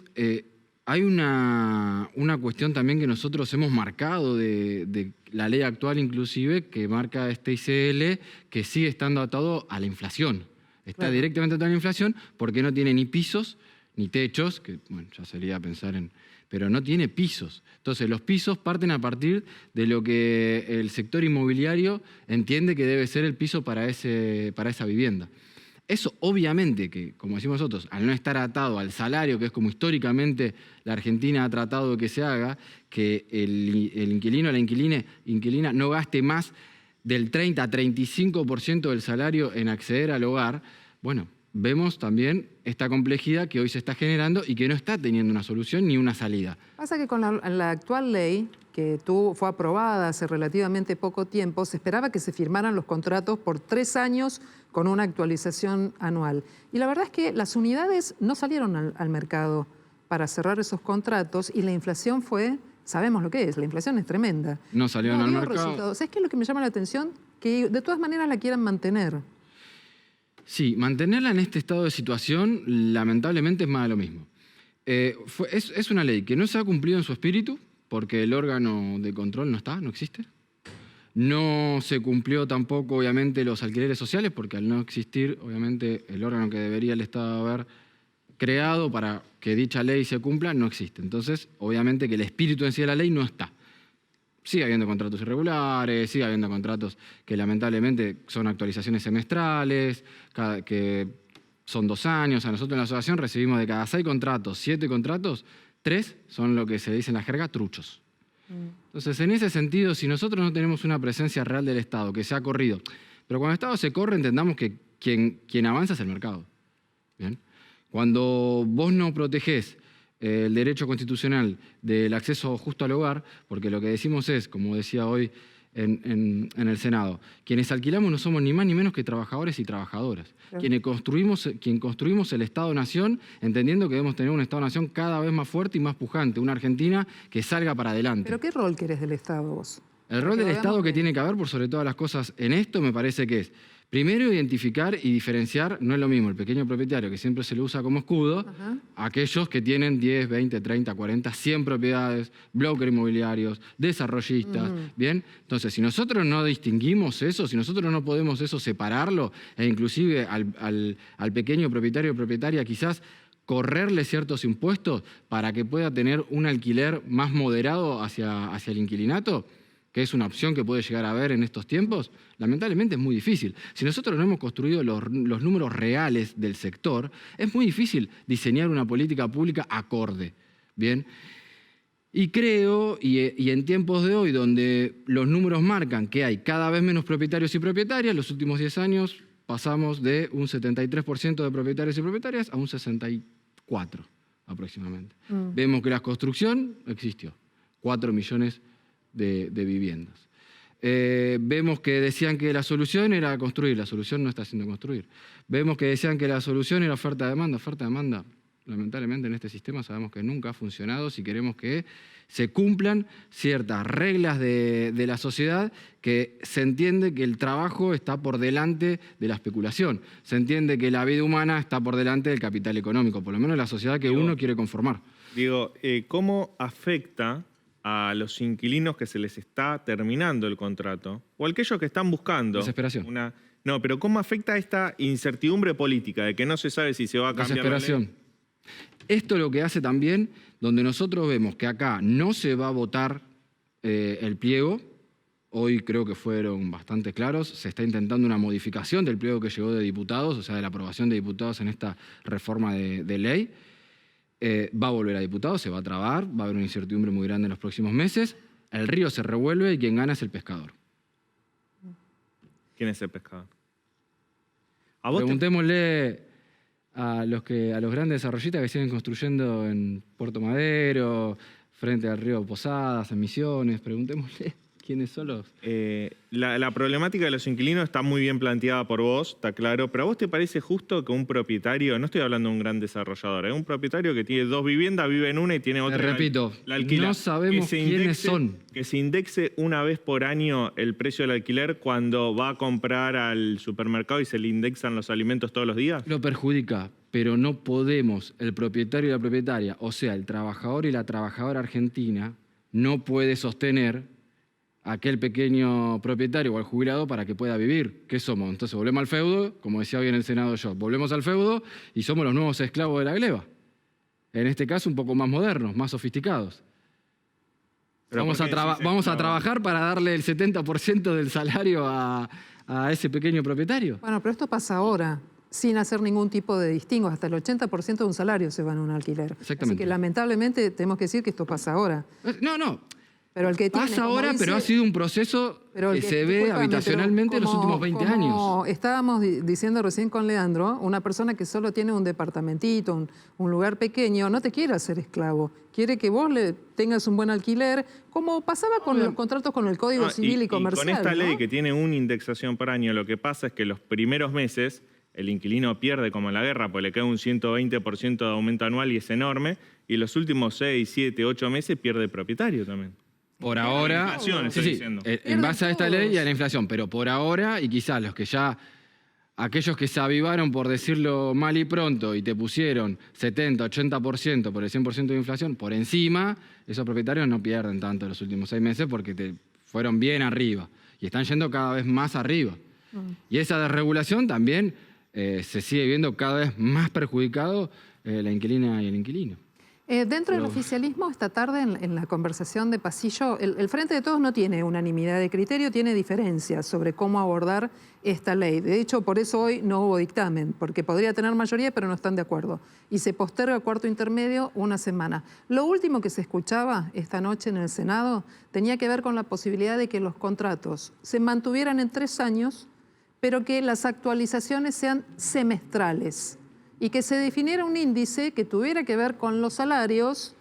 hay una cuestión también que nosotros hemos marcado de la ley actual inclusive, que marca este ICL, que sigue estando atado a la inflación. Está directamente atado a la inflación porque no tiene ni pisos ni techos, que bueno, ya sería pensar en... pero no tiene pisos. Entonces, los pisos parten a partir de lo que el sector inmobiliario entiende que debe ser el piso para esa vivienda. Eso, obviamente, que, como decimos nosotros, al no estar atado al salario, que es como históricamente la Argentina ha tratado de que se haga, que el inquilino o la inquilina no gaste más del 30 a 35% del salario en acceder al hogar, bueno, vemos también esta complejidad que hoy se está generando y que no está teniendo una solución ni una salida. Pasa que con la actual ley, que fue aprobada hace relativamente poco tiempo, se esperaba que se firmaran los contratos por 3 años con una actualización anual. Y la verdad es que las unidades no salieron al mercado para cerrar esos contratos y la inflación fue, sabemos lo que es, la inflación es tremenda. No salieron al mercado. Resultados. ¿Sabes qué es lo que me llama la atención? Que de todas maneras la quieran mantener. Sí, mantenerla en este estado de situación, lamentablemente, es más de lo mismo. Es una ley que no se ha cumplido en su espíritu, porque el órgano de control no existe. No se cumplió tampoco, obviamente, los alquileres sociales, porque al no existir, obviamente, el órgano que debería el Estado haber creado para que dicha ley se cumpla, no existe. Entonces, obviamente que el espíritu en sí de la ley no está. Sigue habiendo contratos irregulares, sigue habiendo contratos que lamentablemente son actualizaciones semestrales, que son 2 años. A nosotros en la asociación recibimos de cada 6 contratos, 7 contratos, 3 son lo que se dice en la jerga truchos. Entonces, en ese sentido, si nosotros no tenemos una presencia real del Estado, que se ha corrido, pero cuando el Estado se corre, entendamos que quien avanza es el mercado. ¿Bien? Cuando vos no protegés el derecho constitucional del acceso justo al hogar, porque lo que decimos es, como decía hoy en el Senado, quienes alquilamos no somos ni más ni menos que trabajadores y trabajadoras. Claro. Quien construimos el Estado-Nación, entendiendo que debemos tener un Estado-Nación cada vez más fuerte y más pujante, una Argentina que salga para adelante. ¿Pero qué rol querés del Estado vos? El rol del Estado que tiene que haber, por sobre todas las cosas, en esto me parece que es, Primero, identificar y diferenciar, no es lo mismo el pequeño propietario, que siempre se le usa como escudo, aquellos que tienen 10, 20, 30, 40, 100 propiedades, brokers inmobiliarios, desarrollistas, ¿bien? Entonces, si nosotros no distinguimos eso, si nosotros no podemos eso separarlo, e inclusive al pequeño propietario o propietaria quizás correrle ciertos impuestos para que pueda tener un alquiler más moderado hacia el inquilinato, que es una opción que puede llegar a haber en estos tiempos, lamentablemente es muy difícil. Si nosotros no hemos construido los números reales del sector, es muy difícil diseñar una política pública acorde. ¿Bien? Y creo, y en tiempos de hoy, donde los números marcan que hay cada vez menos propietarios y propietarias, los últimos 10 años pasamos de un 73% de propietarios y propietarias a un 64% aproximadamente. Vemos que la construcción existió, 4 millones de viviendas. Vemos que decían que la solución era construir, la solución no está siendo construir. Vemos que decían que la solución era oferta-demanda, oferta-demanda. Lamentablemente en este sistema sabemos que nunca ha funcionado si queremos que se cumplan ciertas reglas de la sociedad, que se entiende que el trabajo está por delante de la especulación, se entiende que la vida humana está por delante del capital económico, por lo menos la sociedad que uno quiere conformar. Digo, ¿cómo afecta a los inquilinos que se les está terminando el contrato, o a aquellos que están buscando? Desesperación. No, pero ¿cómo afecta esta incertidumbre política de que no se sabe si se va a cambiar la ley? Esto lo que hace también, donde nosotros vemos que acá no se va a votar el pliego, hoy creo que fueron bastante claros, se está intentando una modificación del pliego que llegó de diputados, o sea, de la aprobación de diputados en esta reforma de ley. Va a volver a diputados, se va a trabar, va a haber una incertidumbre muy grande en los próximos meses, el río se revuelve y quien gana es el pescador. ¿Quién es el pescador? Preguntémosle a los grandes desarrollistas que siguen construyendo en Puerto Madero, frente al río Posadas, en Misiones, preguntémosle quiénes son los... La problemática de los inquilinos está muy bien planteada por vos, está claro, pero ¿a vos te parece justo que un propietario, no estoy hablando de un gran desarrollador, un propietario que tiene 2 viviendas, vive en una y tiene otra... Te repito, no sabemos quiénes son. Que se indexe una vez por año el precio del alquiler cuando va a comprar al supermercado y se le indexan los alimentos todos los días. Lo perjudica, pero no podemos, el propietario y la propietaria, o sea, el trabajador y la trabajadora argentina, no puede sostener aquel pequeño propietario o al jubilado para que pueda vivir. ¿Qué somos? Entonces volvemos al feudo, como decía hoy en el Senado yo, volvemos al feudo y somos los nuevos esclavos de la gleba. En este caso un poco más modernos, más sofisticados. Vamos a trabajar para darle el 70% del salario a ese pequeño propietario. Bueno, pero esto pasa ahora, sin hacer ningún tipo de distingo. Hasta el 80% de un salario se va en un alquiler. Exactamente. Así que lamentablemente tenemos que decir que esto pasa ahora. No. Pero el que tiene, pasa ahora, pero ha sido un proceso que se ve habitacionalmente en los últimos 20 años. Como estábamos diciendo recién con Leandro, una persona que solo tiene un departamentito, un lugar pequeño, no te quiere hacer esclavo. Quiere que vos le tengas un buen alquiler, como pasaba con los contratos con el Código Civil y Comercial. Y con esta ley, ¿no? que tiene una indexación por año, lo que pasa es que los primeros meses el inquilino pierde como en la guerra, porque le cae un 120% de aumento anual y es enorme, y los últimos 6, 7, 8 meses pierde el propietario también. Por ahora, en base a esta ley y a la inflación, pero por ahora, y quizás aquellos que se avivaron, por decirlo mal y pronto, y te pusieron 70, 80% por el 100% de inflación, por encima, esos propietarios no pierden tanto los últimos 6 meses porque te fueron bien arriba y están yendo cada vez más arriba. Y esa desregulación también se sigue viendo cada vez más perjudicado la inquilina y el inquilino. Dentro del oficialismo, esta tarde, en la conversación de pasillo, el Frente de Todos no tiene unanimidad de criterio, tiene diferencias sobre cómo abordar esta ley. De hecho, por eso hoy no hubo dictamen, porque podría tener mayoría, pero no están de acuerdo. Y se posterga a cuarto intermedio una semana. Lo último que se escuchaba esta noche en el Senado tenía que ver con la posibilidad de que los contratos se mantuvieran en 3 años, pero que las actualizaciones sean semestrales. Y que se definiera un índice que tuviera que ver con los salarios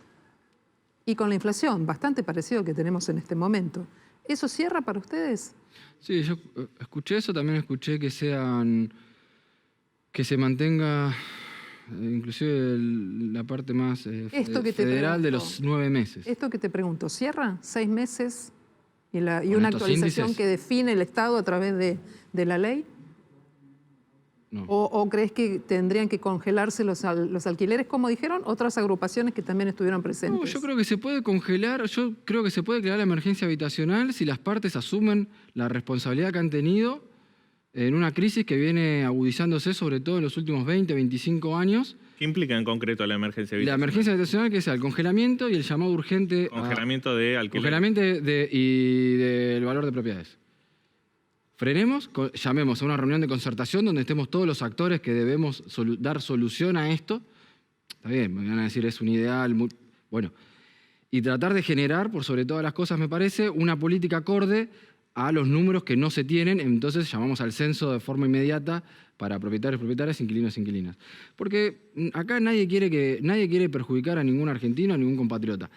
y con la inflación, bastante parecido al que tenemos en este momento. ¿Eso cierra para ustedes? Sí, yo escuché eso, también escuché que se mantenga inclusive la parte más federal de los 9 meses. Esto que te pregunto, ¿cierra 6 meses y una actualización que define el Estado a través de la ley? ¿O crees que tendrían que congelarse los alquileres, como dijeron otras agrupaciones que también estuvieron presentes? No, yo creo que se puede congelar, yo creo que se puede crear la emergencia habitacional si las partes asumen la responsabilidad que han tenido en una crisis que viene agudizándose sobre todo en los últimos 20, 25 años. ¿Qué implica en concreto la emergencia habitacional? La emergencia habitacional, que sea el congelamiento y el llamado urgente... Congelamiento de alquiler. Congelamiento y del valor de propiedades. Frenemos, llamemos a una reunión de concertación donde estemos todos los actores que debemos dar solución a esto. Está bien, me van a decir es un ideal, bueno. Y tratar de generar, por sobre todas las cosas me parece, una política acorde a los números que no se tienen. Entonces llamamos al censo de forma inmediata para propietarios, propietarias, inquilinos, inquilinas. Porque acá nadie quiere perjudicar a ningún argentino, a ningún compatriota.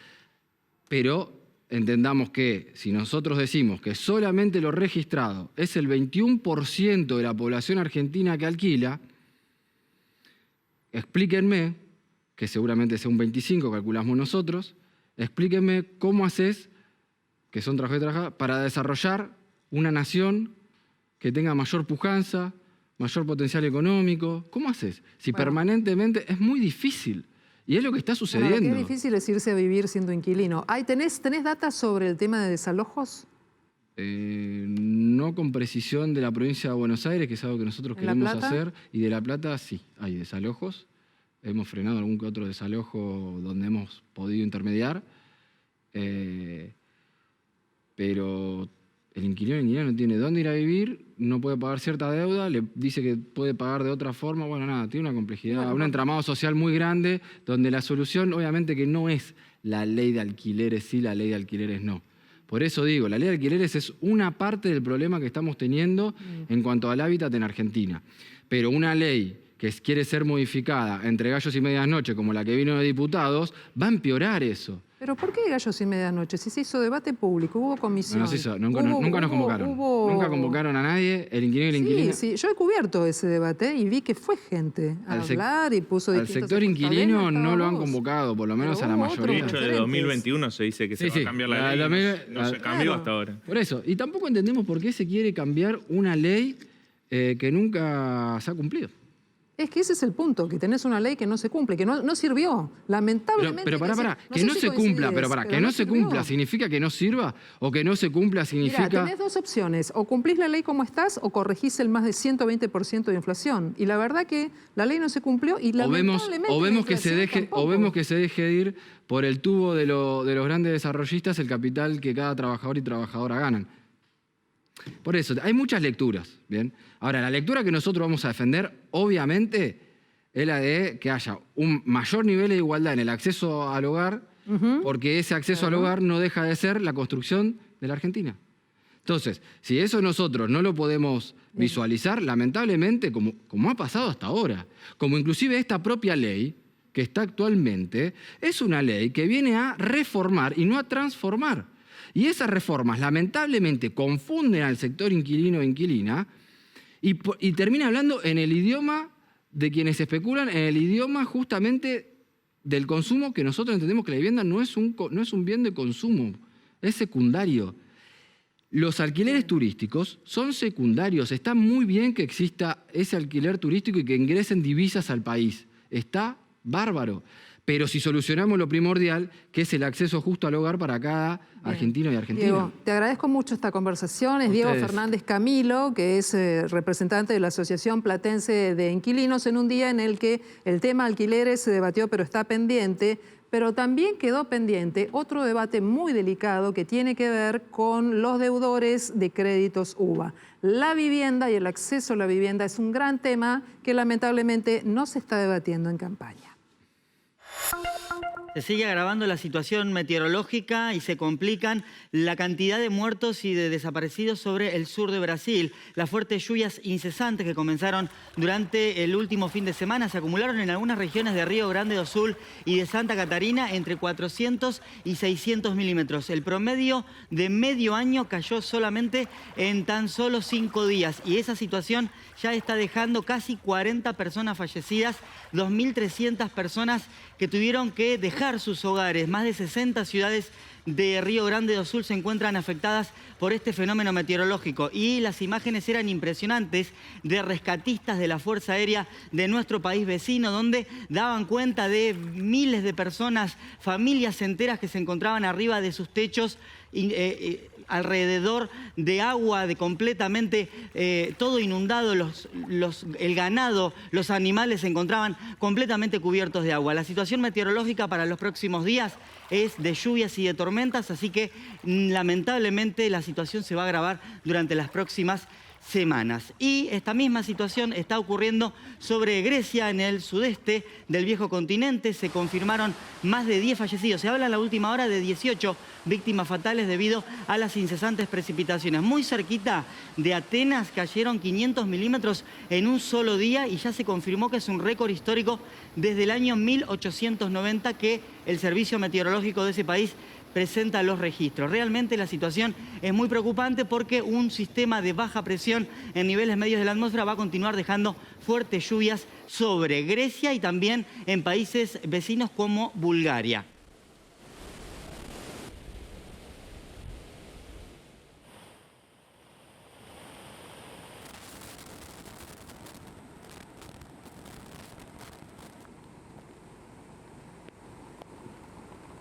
Pero entendamos que si nosotros decimos que solamente lo registrado es el 21% de la población argentina que alquila, explíquenme, que seguramente sea un 25%, calculamos nosotros, explíquenme cómo haces, que son trabajadores y trabajadoras, para desarrollar una nación que tenga mayor pujanza, mayor potencial económico. ¿Cómo haces? Si permanentemente es muy difícil. Y es lo que está sucediendo. Qué difícil es irse a vivir siendo inquilino. ¿Tenés datos sobre el tema de desalojos? No con precisión de la provincia de Buenos Aires, que es algo que nosotros queremos hacer. Y de La Plata sí, hay desalojos. Hemos frenado algún que otro desalojo donde hemos podido intermediar. Pero el inquilino no tiene dónde ir a vivir, no puede pagar cierta deuda, le dice que puede pagar de otra forma. Bueno, nada, tiene una complejidad, un entramado social muy grande, donde la solución obviamente que no es la ley de alquileres sí, la ley de alquileres no. Por eso digo, la ley de alquileres es una parte del problema que estamos teniendo en cuanto al hábitat en Argentina. Pero una ley que quiere ser modificada entre gallos y medianoche, como la que vino de diputados, va a empeorar eso. ¿Pero por qué gallos y medianoche? Si se hizo debate público, hubo comisión. No se hizo, nunca nos convocaron. Nunca convocaron a nadie, el inquilino y la inquilina. Sí, yo he cubierto ese debate y vi que fue gente a hablar y puso al sector inquilino no lo han convocado, por lo menos a la mayoría. De hecho, de 2021 se dice que se va a cambiar la ley, no se cambió hasta ahora. Por eso, y tampoco entendemos por qué se quiere cambiar una ley que nunca se ha cumplido. Es que ese es el punto, que tenés una ley que no se cumple, que no sirvió, lamentablemente. Pero que no se cumpla, que no se cumpla significa que no sirva, o que no se cumpla significa... Mirá, tenés dos opciones, o cumplís la ley como estás, o corregís el más de 120% de inflación. Y la verdad que la ley no se cumplió y lamentablemente... O vemos que se deje de ir por el tubo de los grandes desarrollistas el capital que cada trabajador y trabajadora ganan. Por eso, hay muchas lecturas, ¿bien? Ahora, la lectura que nosotros vamos a defender, obviamente, es la de que haya un mayor nivel de igualdad en el acceso al hogar, porque ese acceso al hogar no deja de ser la construcción de la Argentina. Entonces, si eso nosotros no lo podemos visualizar, lamentablemente, como ha pasado hasta ahora, como inclusive esta propia ley que está actualmente, es una ley que viene a reformar y no a transformar. Y esas reformas lamentablemente confunden al sector inquilino e inquilina y termina hablando en el idioma de quienes especulan, en el idioma justamente del consumo, que nosotros entendemos que la vivienda no es un bien de consumo, es secundario. Los alquileres turísticos son secundarios. Está muy bien que exista ese alquiler turístico y que ingresen divisas al país. Está bárbaro. Pero si solucionamos lo primordial, que es el acceso justo al hogar para cada argentino y argentina. Diego, te agradezco mucho esta conversación. Es Diego Fernández Camilo, que es representante de la Asociación Platense de Inquilinos, en un día en el que el tema alquileres se debatió, pero está pendiente. Pero también quedó pendiente otro debate muy delicado que tiene que ver con los deudores de créditos UBA. La vivienda y el acceso a la vivienda es un gran tema que lamentablemente no se está debatiendo en campaña. Se sigue agravando la situación meteorológica y se complican la cantidad de muertos y de desaparecidos sobre el sur de Brasil. Las fuertes lluvias incesantes que comenzaron durante el último fin de semana se acumularon en algunas regiones de Río Grande do Sul y de Santa Catarina entre 400 y 600 milímetros. El promedio de medio año cayó solamente en tan solo 5 días y esa situación ya está dejando casi 40 personas fallecidas, 2.300 personas que tuvieron que dejar sus hogares. Más de 60 ciudades de Río Grande do Sul se encuentran afectadas por este fenómeno meteorológico. Y las imágenes eran impresionantes de rescatistas de la Fuerza Aérea de nuestro país vecino, donde daban cuenta de miles de personas, familias enteras que se encontraban arriba de sus techos, alrededor de agua, de completamente todo inundado, el ganado, los animales se encontraban completamente cubiertos de agua. La situación meteorológica para los próximos días es de lluvias y de tormentas, así que lamentablemente la situación se va a agravar durante las próximas semanas. Y esta misma situación está ocurriendo sobre Grecia, en el sudeste del viejo continente. Se confirmaron más de 10 fallecidos. Se habla en la última hora de 18 víctimas fatales debido a las incesantes precipitaciones. Muy cerquita de Atenas cayeron 500 milímetros en un solo día y ya se confirmó que es un récord histórico desde el año 1890 que el servicio meteorológico de ese país presenta los registros. Realmente la situación es muy preocupante porque un sistema de baja presión en niveles medios de la atmósfera va a continuar dejando fuertes lluvias sobre Grecia y también en países vecinos como Bulgaria.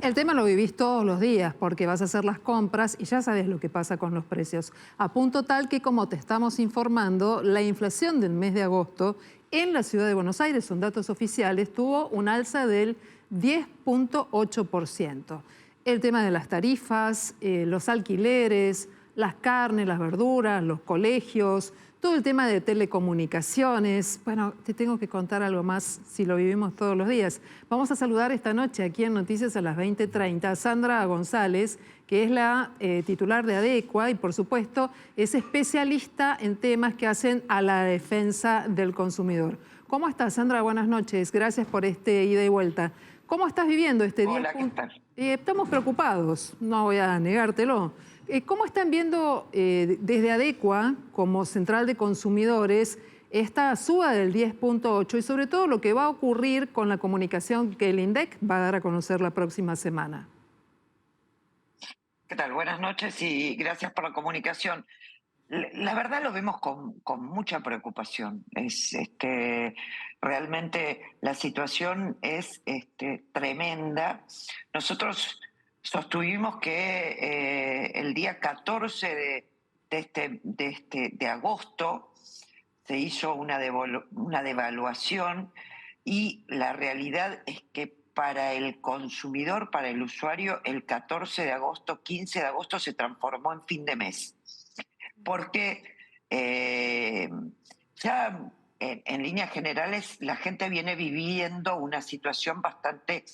El tema lo vivís todos los días porque vas a hacer las compras y ya sabes lo que pasa con los precios. A punto tal que, como te estamos informando, la inflación del mes de agosto en la ciudad de Buenos Aires, son datos oficiales, tuvo un alza del 10.8%. El tema de las tarifas, los alquileres, las carnes, las verduras, los colegios, todo el tema de telecomunicaciones. Bueno, te tengo que contar algo más si lo vivimos todos los días. Vamos a saludar esta noche aquí en Noticias a las 20:30 a Sandra González, que es la titular de Adecua y, por supuesto, es especialista en temas que hacen a la defensa del consumidor. ¿Cómo estás, Sandra? Buenas noches. Gracias por este ida y vuelta. ¿Cómo estás viviendo este día? Hola, ¿qué tal? Estamos preocupados, no voy a negártelo. ¿Cómo están viendo desde Adecua, como central de consumidores, esta suba del 10.8 y sobre todo lo que va a ocurrir con la comunicación que el INDEC va a dar a conocer la próxima semana? ¿Qué tal? Buenas noches y gracias por la comunicación. La verdad lo vemos con mucha preocupación. Realmente la situación es tremenda. Nosotros sostuvimos que el día 14 de agosto se hizo una devaluación y la realidad es que para el consumidor, para el usuario, el 14 de agosto, 15 de agosto se transformó en fin de mes. Porque ya en líneas generales la gente viene viviendo una situación bastante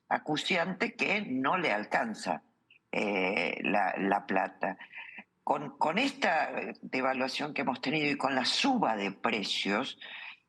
acuciante que no le alcanza la plata. Con esta devaluación que hemos tenido y con la suba de precios,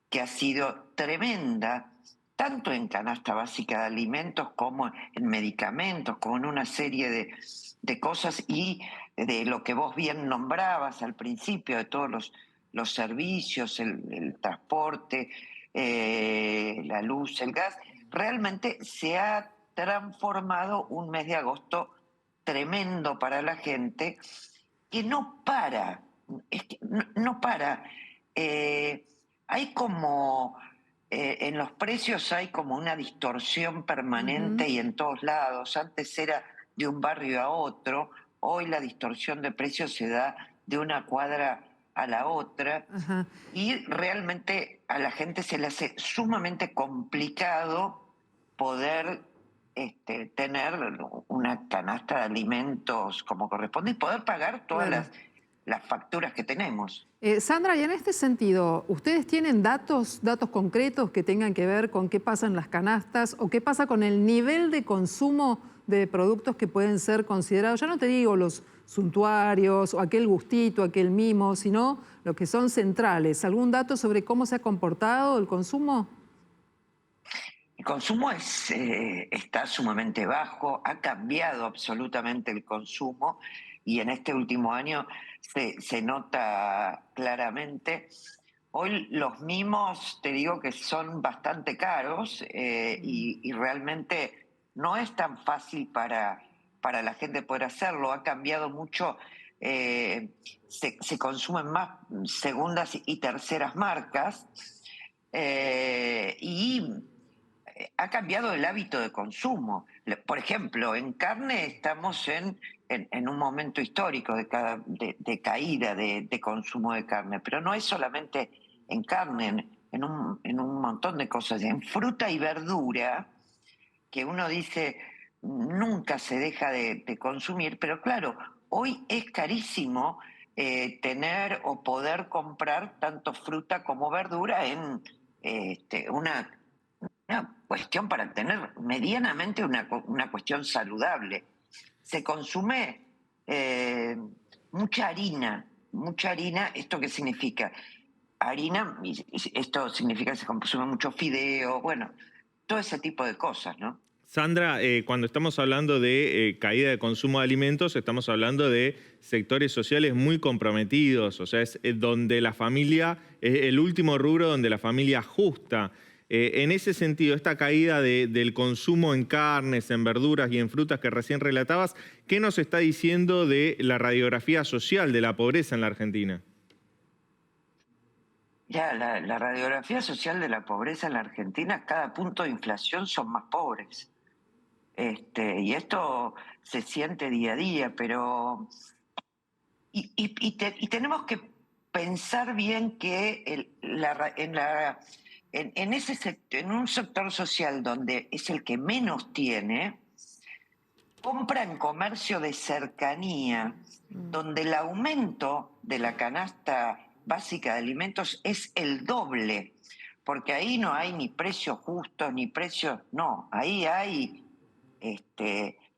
que ha sido tremenda, tanto en canasta básica de alimentos como en medicamentos, como en una serie de cosas y de lo que vos bien nombrabas al principio, de todos los servicios, el transporte, la luz, el gas, realmente se ha transformado un mes de agosto tremendo para la gente que no para, no para. Hay como, en los precios hay como una distorsión permanente y en todos lados. Antes era de un barrio a otro, hoy la distorsión de precios se da de una cuadra a la otra. Ajá. Y realmente a la gente se le hace sumamente complicado poder tener una canasta de alimentos como corresponde y poder pagar todas las facturas que tenemos. Sandra, y en este sentido, ¿ustedes tienen datos concretos que tengan que ver con qué pasa en las canastas o qué pasa con el nivel de consumo de productos que pueden ser considerados, ya no te digo los suntuarios o aquel gustito, aquel mimo, sino lo que son centrales? ¿Algún dato sobre cómo se ha comportado el consumo? El consumo está sumamente bajo, ha cambiado absolutamente el consumo y en este último año se nota claramente. Hoy los mimos, te digo que son bastante caros y realmente no es tan fácil para la gente poder hacerlo. Ha cambiado mucho se consumen más segundas y terceras marcas, y ha cambiado el hábito de consumo. Por ejemplo, en carne estamos en un momento histórico de caída de consumo de carne, pero no es solamente en carne, en un montón de cosas. En fruta y verdura, que uno dice nunca se deja de consumir, pero claro, hoy es carísimo tener o poder comprar tanto fruta como verdura en una cuestión para tener medianamente una cuestión saludable. Se consume mucha harina. ¿Esto qué significa? Harina, esto significa que se consume mucho fideo, bueno, todo ese tipo de cosas, ¿no? Sandra, cuando estamos hablando de caída de consumo de alimentos, estamos hablando de sectores sociales muy comprometidos, o sea, es donde la familia, es el último rubro donde la familia ajusta. En ese sentido, esta caída del consumo en carnes, en verduras y en frutas que recién relatabas, ¿qué nos está diciendo de la radiografía social de la pobreza en la Argentina? Ya, la radiografía social de la pobreza en la Argentina, cada punto de inflación son más pobres. Y esto se siente día a día, pero... Y tenemos que pensar bien que en un sector social donde es el que menos tiene, compra en comercio de cercanía, donde el aumento de la canasta básica de alimentos es el doble, porque ahí no hay ni precios justos, ni precios... No, ahí hay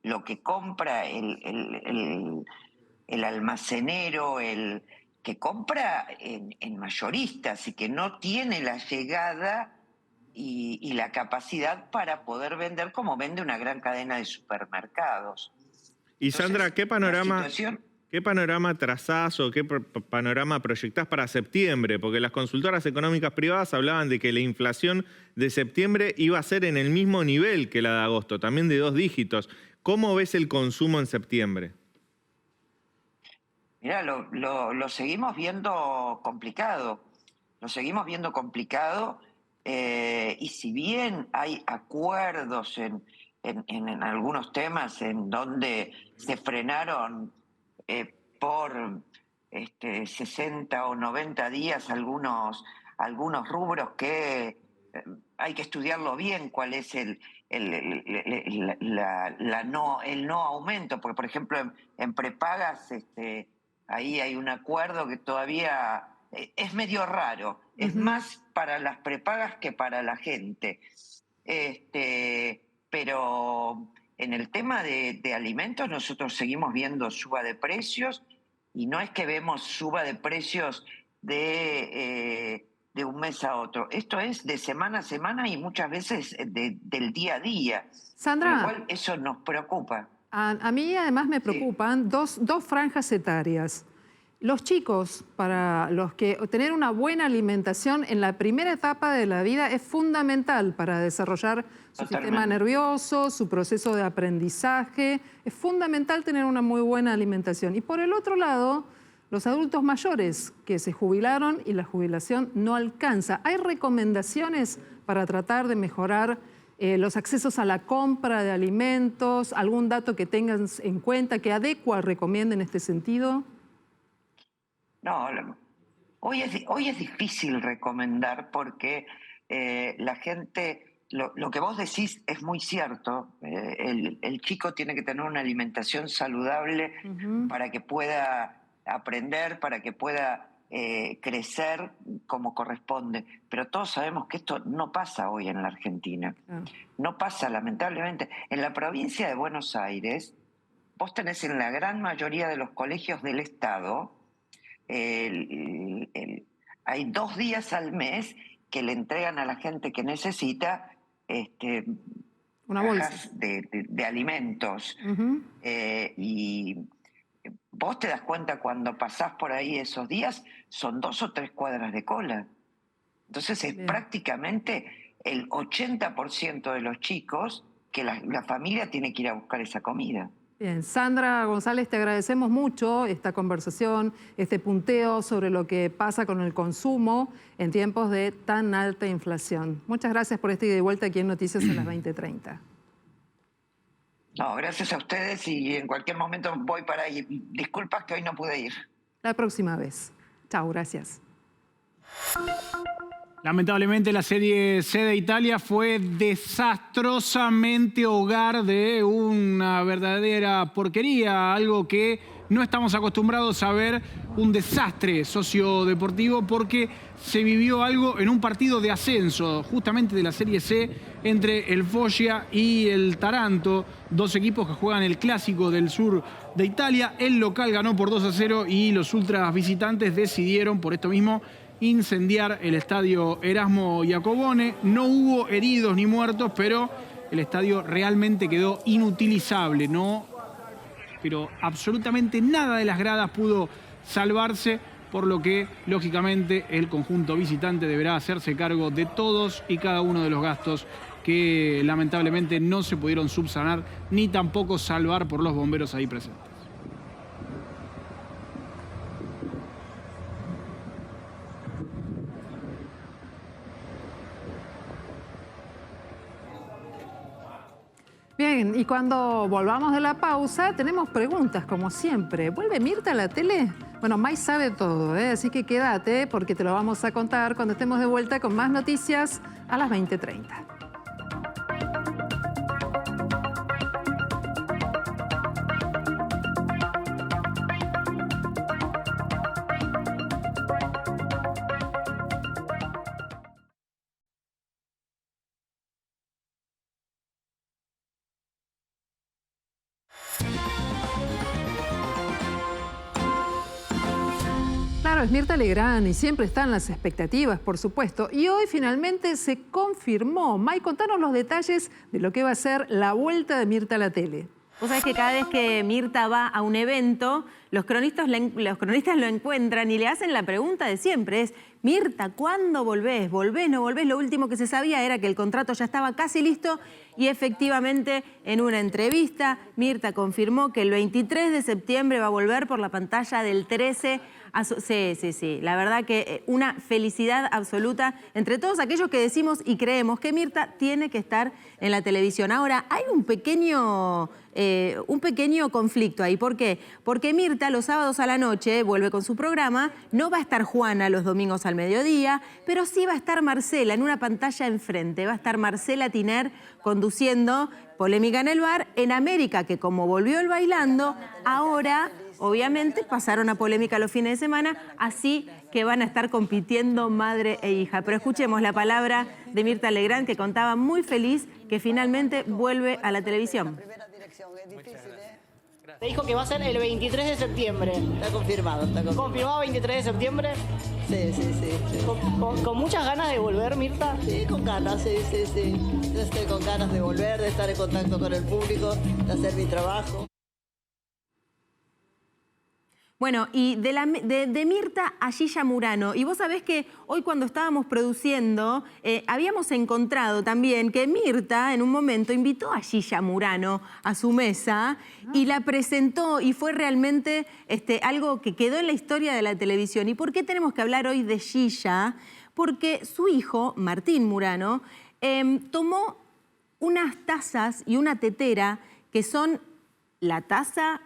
lo que compra el almacenero, el que compra en mayoristas y que no tiene la llegada y la capacidad para poder vender como vende una gran cadena de supermercados. Y Sandra, ¿qué panorama trazás o qué panorama proyectás para septiembre? Porque las consultoras económicas privadas hablaban de que la inflación de septiembre iba a ser en el mismo nivel que la de agosto, también de 2 dígitos. ¿Cómo ves el consumo en septiembre? Mirá, lo seguimos viendo complicado. Y si bien hay acuerdos en algunos temas en donde se frenaron por 60 o 90 días algunos rubros que hay que estudiarlo bien cuál es el no aumento, porque por ejemplo en prepagas ahí hay un acuerdo que todavía es medio raro, es más para las prepagas que para la gente, pero en el tema de alimentos nosotros seguimos viendo suba de precios y no es que vemos suba de precios de un mes a otro. Esto es de semana a semana y muchas veces del día a día. Sandra, con lo cual eso nos preocupa. A mí además me preocupan dos franjas etarias. Los chicos, para los que tener una buena alimentación en la primera etapa de la vida es fundamental para desarrollar su sistema nervioso, su proceso de aprendizaje. Es fundamental tener una muy buena alimentación. Y por el otro lado, los adultos mayores que se jubilaron y la jubilación no alcanza. ¿Hay recomendaciones para tratar de mejorar los accesos a la compra de alimentos? ¿Algún dato que tengan en cuenta, que Adecua recomiende en este sentido? No, hoy es difícil recomendar porque la gente, lo que vos decís es muy cierto. El chico tiene que tener una alimentación saludable para que pueda aprender, para que pueda crecer como corresponde. Pero todos sabemos que esto no pasa hoy en la Argentina. No pasa, lamentablemente. En la provincia de Buenos Aires, vos tenés en la gran mayoría de los colegios del Estado, hay 2 días al mes que le entregan a la gente que necesita una bolsa cajas de alimentos. Y vos te das cuenta cuando pasás por ahí esos días, son 2 o 3 cuadras de cola. Entonces es prácticamente el 80% de los chicos que la familia tiene que ir a buscar esa comida. Bien, Sandra González, te agradecemos mucho esta conversación, este punteo sobre lo que pasa con el consumo en tiempos de tan alta inflación. Muchas gracias por este ida y vuelta aquí en Noticias a las 20:30. No, gracias a ustedes y en cualquier momento voy para ahí. Disculpas que hoy no pude ir. La próxima vez. Chao, gracias. Lamentablemente la Serie C de Italia fue desastrosamente hogar de una verdadera porquería, algo que no estamos acostumbrados a ver, un desastre sociodeportivo porque se vivió algo en un partido de ascenso, justamente de la Serie C, entre el Foggia y el Taranto, dos equipos que juegan el clásico del sur de Italia. El local ganó por 2-0 y los ultras visitantes decidieron, por esto mismo, incendiar el estadio Erasmo Iacobone. No hubo heridos ni muertos, pero el estadio realmente quedó inutilizable, pero absolutamente nada de las gradas pudo salvarse, por lo que, lógicamente, el conjunto visitante deberá hacerse cargo de todos y cada uno de los gastos que lamentablemente no se pudieron subsanar ni tampoco salvar por los bomberos ahí presentes. Bien, y cuando volvamos de la pausa, tenemos preguntas, como siempre. ¿Vuelve Mirta a la tele? Bueno, May sabe todo, así que quédate porque te lo vamos a contar cuando estemos de vuelta con más noticias a las 20:30. Claro, es Mirta Legrand y siempre están las expectativas, por supuesto. Y hoy finalmente se confirmó. May, contanos los detalles de lo que va a ser la vuelta de Mirta a la tele. Vos sabés que cada vez que Mirta va a un evento, los cronistas lo encuentran y le hacen la pregunta de siempre. Es, Mirta, ¿cuándo volvés? ¿Volvés, no volvés? Lo último que se sabía era que el contrato ya estaba casi listo y efectivamente en una entrevista Mirta confirmó que el 23 de septiembre va a volver por la pantalla del 13. Sí. La verdad que una felicidad absoluta entre todos aquellos que decimos y creemos que Mirta tiene que estar en la televisión. Ahora, hay un pequeño conflicto ahí. ¿Por qué? Porque Mirta los sábados a la noche vuelve con su programa, no va a estar Juana los domingos al mediodía, pero sí va a estar Marcela en una pantalla enfrente. Va a estar Marcela Tiner conduciendo Polémica en el Bar en América, que como volvió el Bailando, ahora obviamente pasaron a Polémica los fines de semana, así que van a estar compitiendo madre e hija. Pero escuchemos la palabra de Mirta Legrand, que contaba muy feliz que finalmente vuelve a la televisión. Te dijo que va a ser el 23 de septiembre. Está confirmado, está confirmado. ¿Confirmado 23 de septiembre? Sí. ¿Con muchas ganas de volver, Mirta? Sí, con ganas, sí. Yo estoy con ganas de volver, de estar en contacto con el público, de hacer mi trabajo. Bueno, y de Mirta a Gilla Murano. Y vos sabés que hoy cuando estábamos produciendo, habíamos encontrado también que Mirta en un momento invitó a Gilla Murano a su mesa y la presentó y fue realmente algo que quedó en la historia de la televisión. ¿Y por qué tenemos que hablar hoy de Gilla? Porque su hijo, Martín Murano, tomó unas tazas y una tetera que son las tazas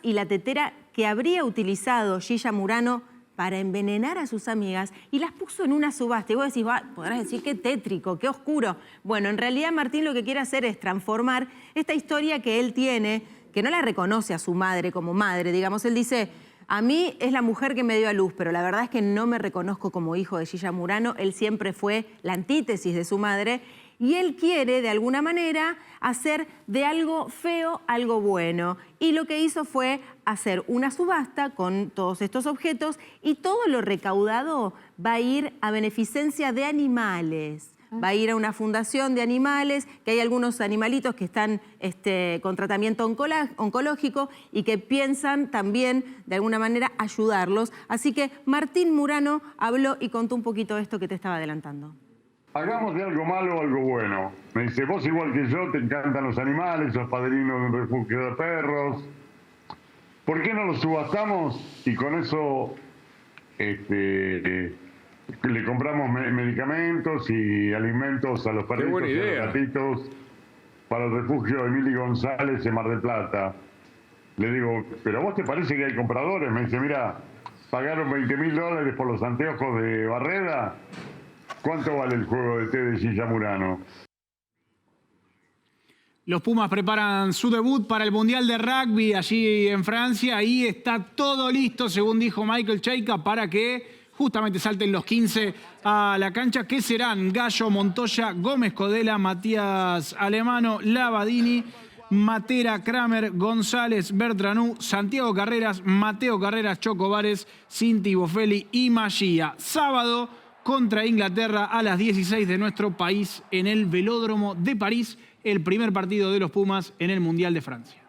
y la tetera que habría utilizado Gilla Murano para envenenar a sus amigas y las puso en una subasta. Y vos decís, podrás decir qué tétrico, qué oscuro. Bueno, en realidad Martín lo que quiere hacer es transformar esta historia que él tiene, que no la reconoce a su madre como madre, digamos. Él dice, a mí es la mujer que me dio a luz, pero la verdad es que no me reconozco como hijo de Gilla Murano. Él siempre fue la antítesis de su madre. Y él quiere, de alguna manera, hacer de algo feo algo bueno. Y lo que hizo fue hacer una subasta con todos estos objetos y todo lo recaudado va a ir a beneficencia de animales. Va a ir a una fundación de animales, que hay algunos animalitos que están con tratamiento oncológico y que piensan también, de alguna manera, ayudarlos. Así que Martín Murano habló y contó un poquito esto que te estaba adelantando. hagamos de algo malo algo bueno. Me dice, vos igual que yo te encantan los animales, sos padrino de un refugio de perros. ¿Por qué no lo subastamos y con eso le compramos medicamentos y alimentos a los perritos y a los gatitos para el refugio de Emily González en Mar del Plata? Le digo, ¿pero a vos te parece que hay compradores? Me dice, mira, pagaron $20.000 por los anteojos de Barreda. ¿Cuánto vale el juego de té de Gilla Murano? Los Pumas preparan su debut para el Mundial de Rugby allí en Francia. Ahí está todo listo, según dijo Michael Cheika, para que justamente salten los 15 a la cancha, que serán Gallo, Montoya, Gómez Codela, Matías Alemano, Lavadini, Matera, Kramer, González, Bertranú, Santiago Carreras, Mateo Carreras, Chocobares, Cinti Bofelli y Magia. Sábado contra Inglaterra a las 16 de nuestro país en el Velódromo de París, el primer partido de los Pumas en el Mundial de Francia.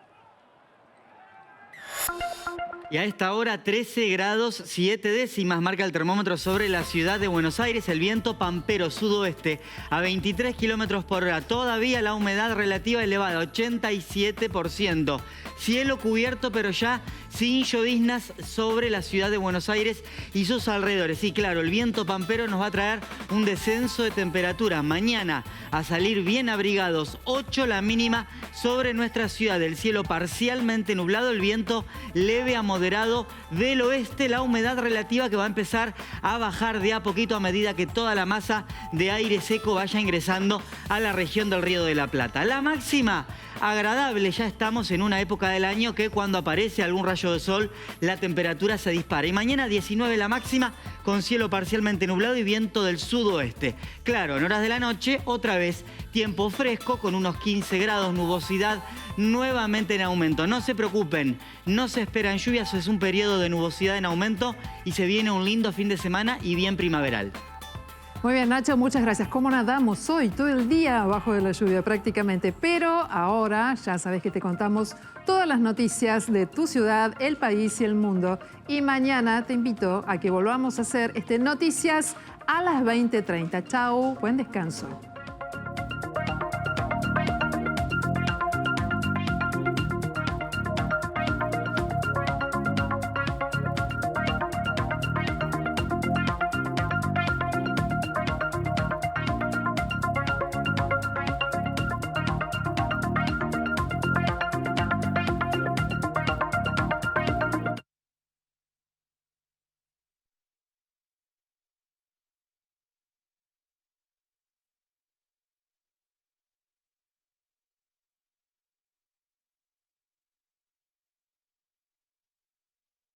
Y a esta hora 13 grados 7 décimas marca el termómetro sobre la ciudad de Buenos Aires. El viento pampero sudoeste a 23 kilómetros por hora. Todavía la humedad relativa elevada, 87%. Cielo cubierto, pero ya sin lloviznas sobre la ciudad de Buenos Aires y sus alrededores. Y claro, el viento pampero nos va a traer un descenso de temperatura. Mañana a salir bien abrigados, 8 la mínima sobre nuestra ciudad. El cielo parcialmente nublado, el viento leve a moderado del oeste. La humedad relativa que va a empezar a bajar de a poquito a medida que toda la masa de aire seco vaya ingresando a la región del Río de la Plata. La máxima agradable, ya estamos en una época del año que cuando aparece algún rayo de sol la temperatura se dispara. Y mañana 19 la máxima con cielo parcialmente nublado y viento del sudoeste. Claro, en horas de la noche otra vez tiempo fresco con unos 15 grados, nubosidad nuevamente en aumento. No se preocupen, no se esperan lluvias, es un periodo de nubosidad en aumento y se viene un lindo fin de semana y bien primaveral. Muy bien, Nacho, muchas gracias. ¿Cómo nadamos hoy? Todo el día abajo de la lluvia prácticamente. Pero ahora ya sabes que te contamos todas las noticias de tu ciudad, el país y el mundo. Y mañana te invito a que volvamos a hacer Noticias a las 20:30. Chau, buen descanso.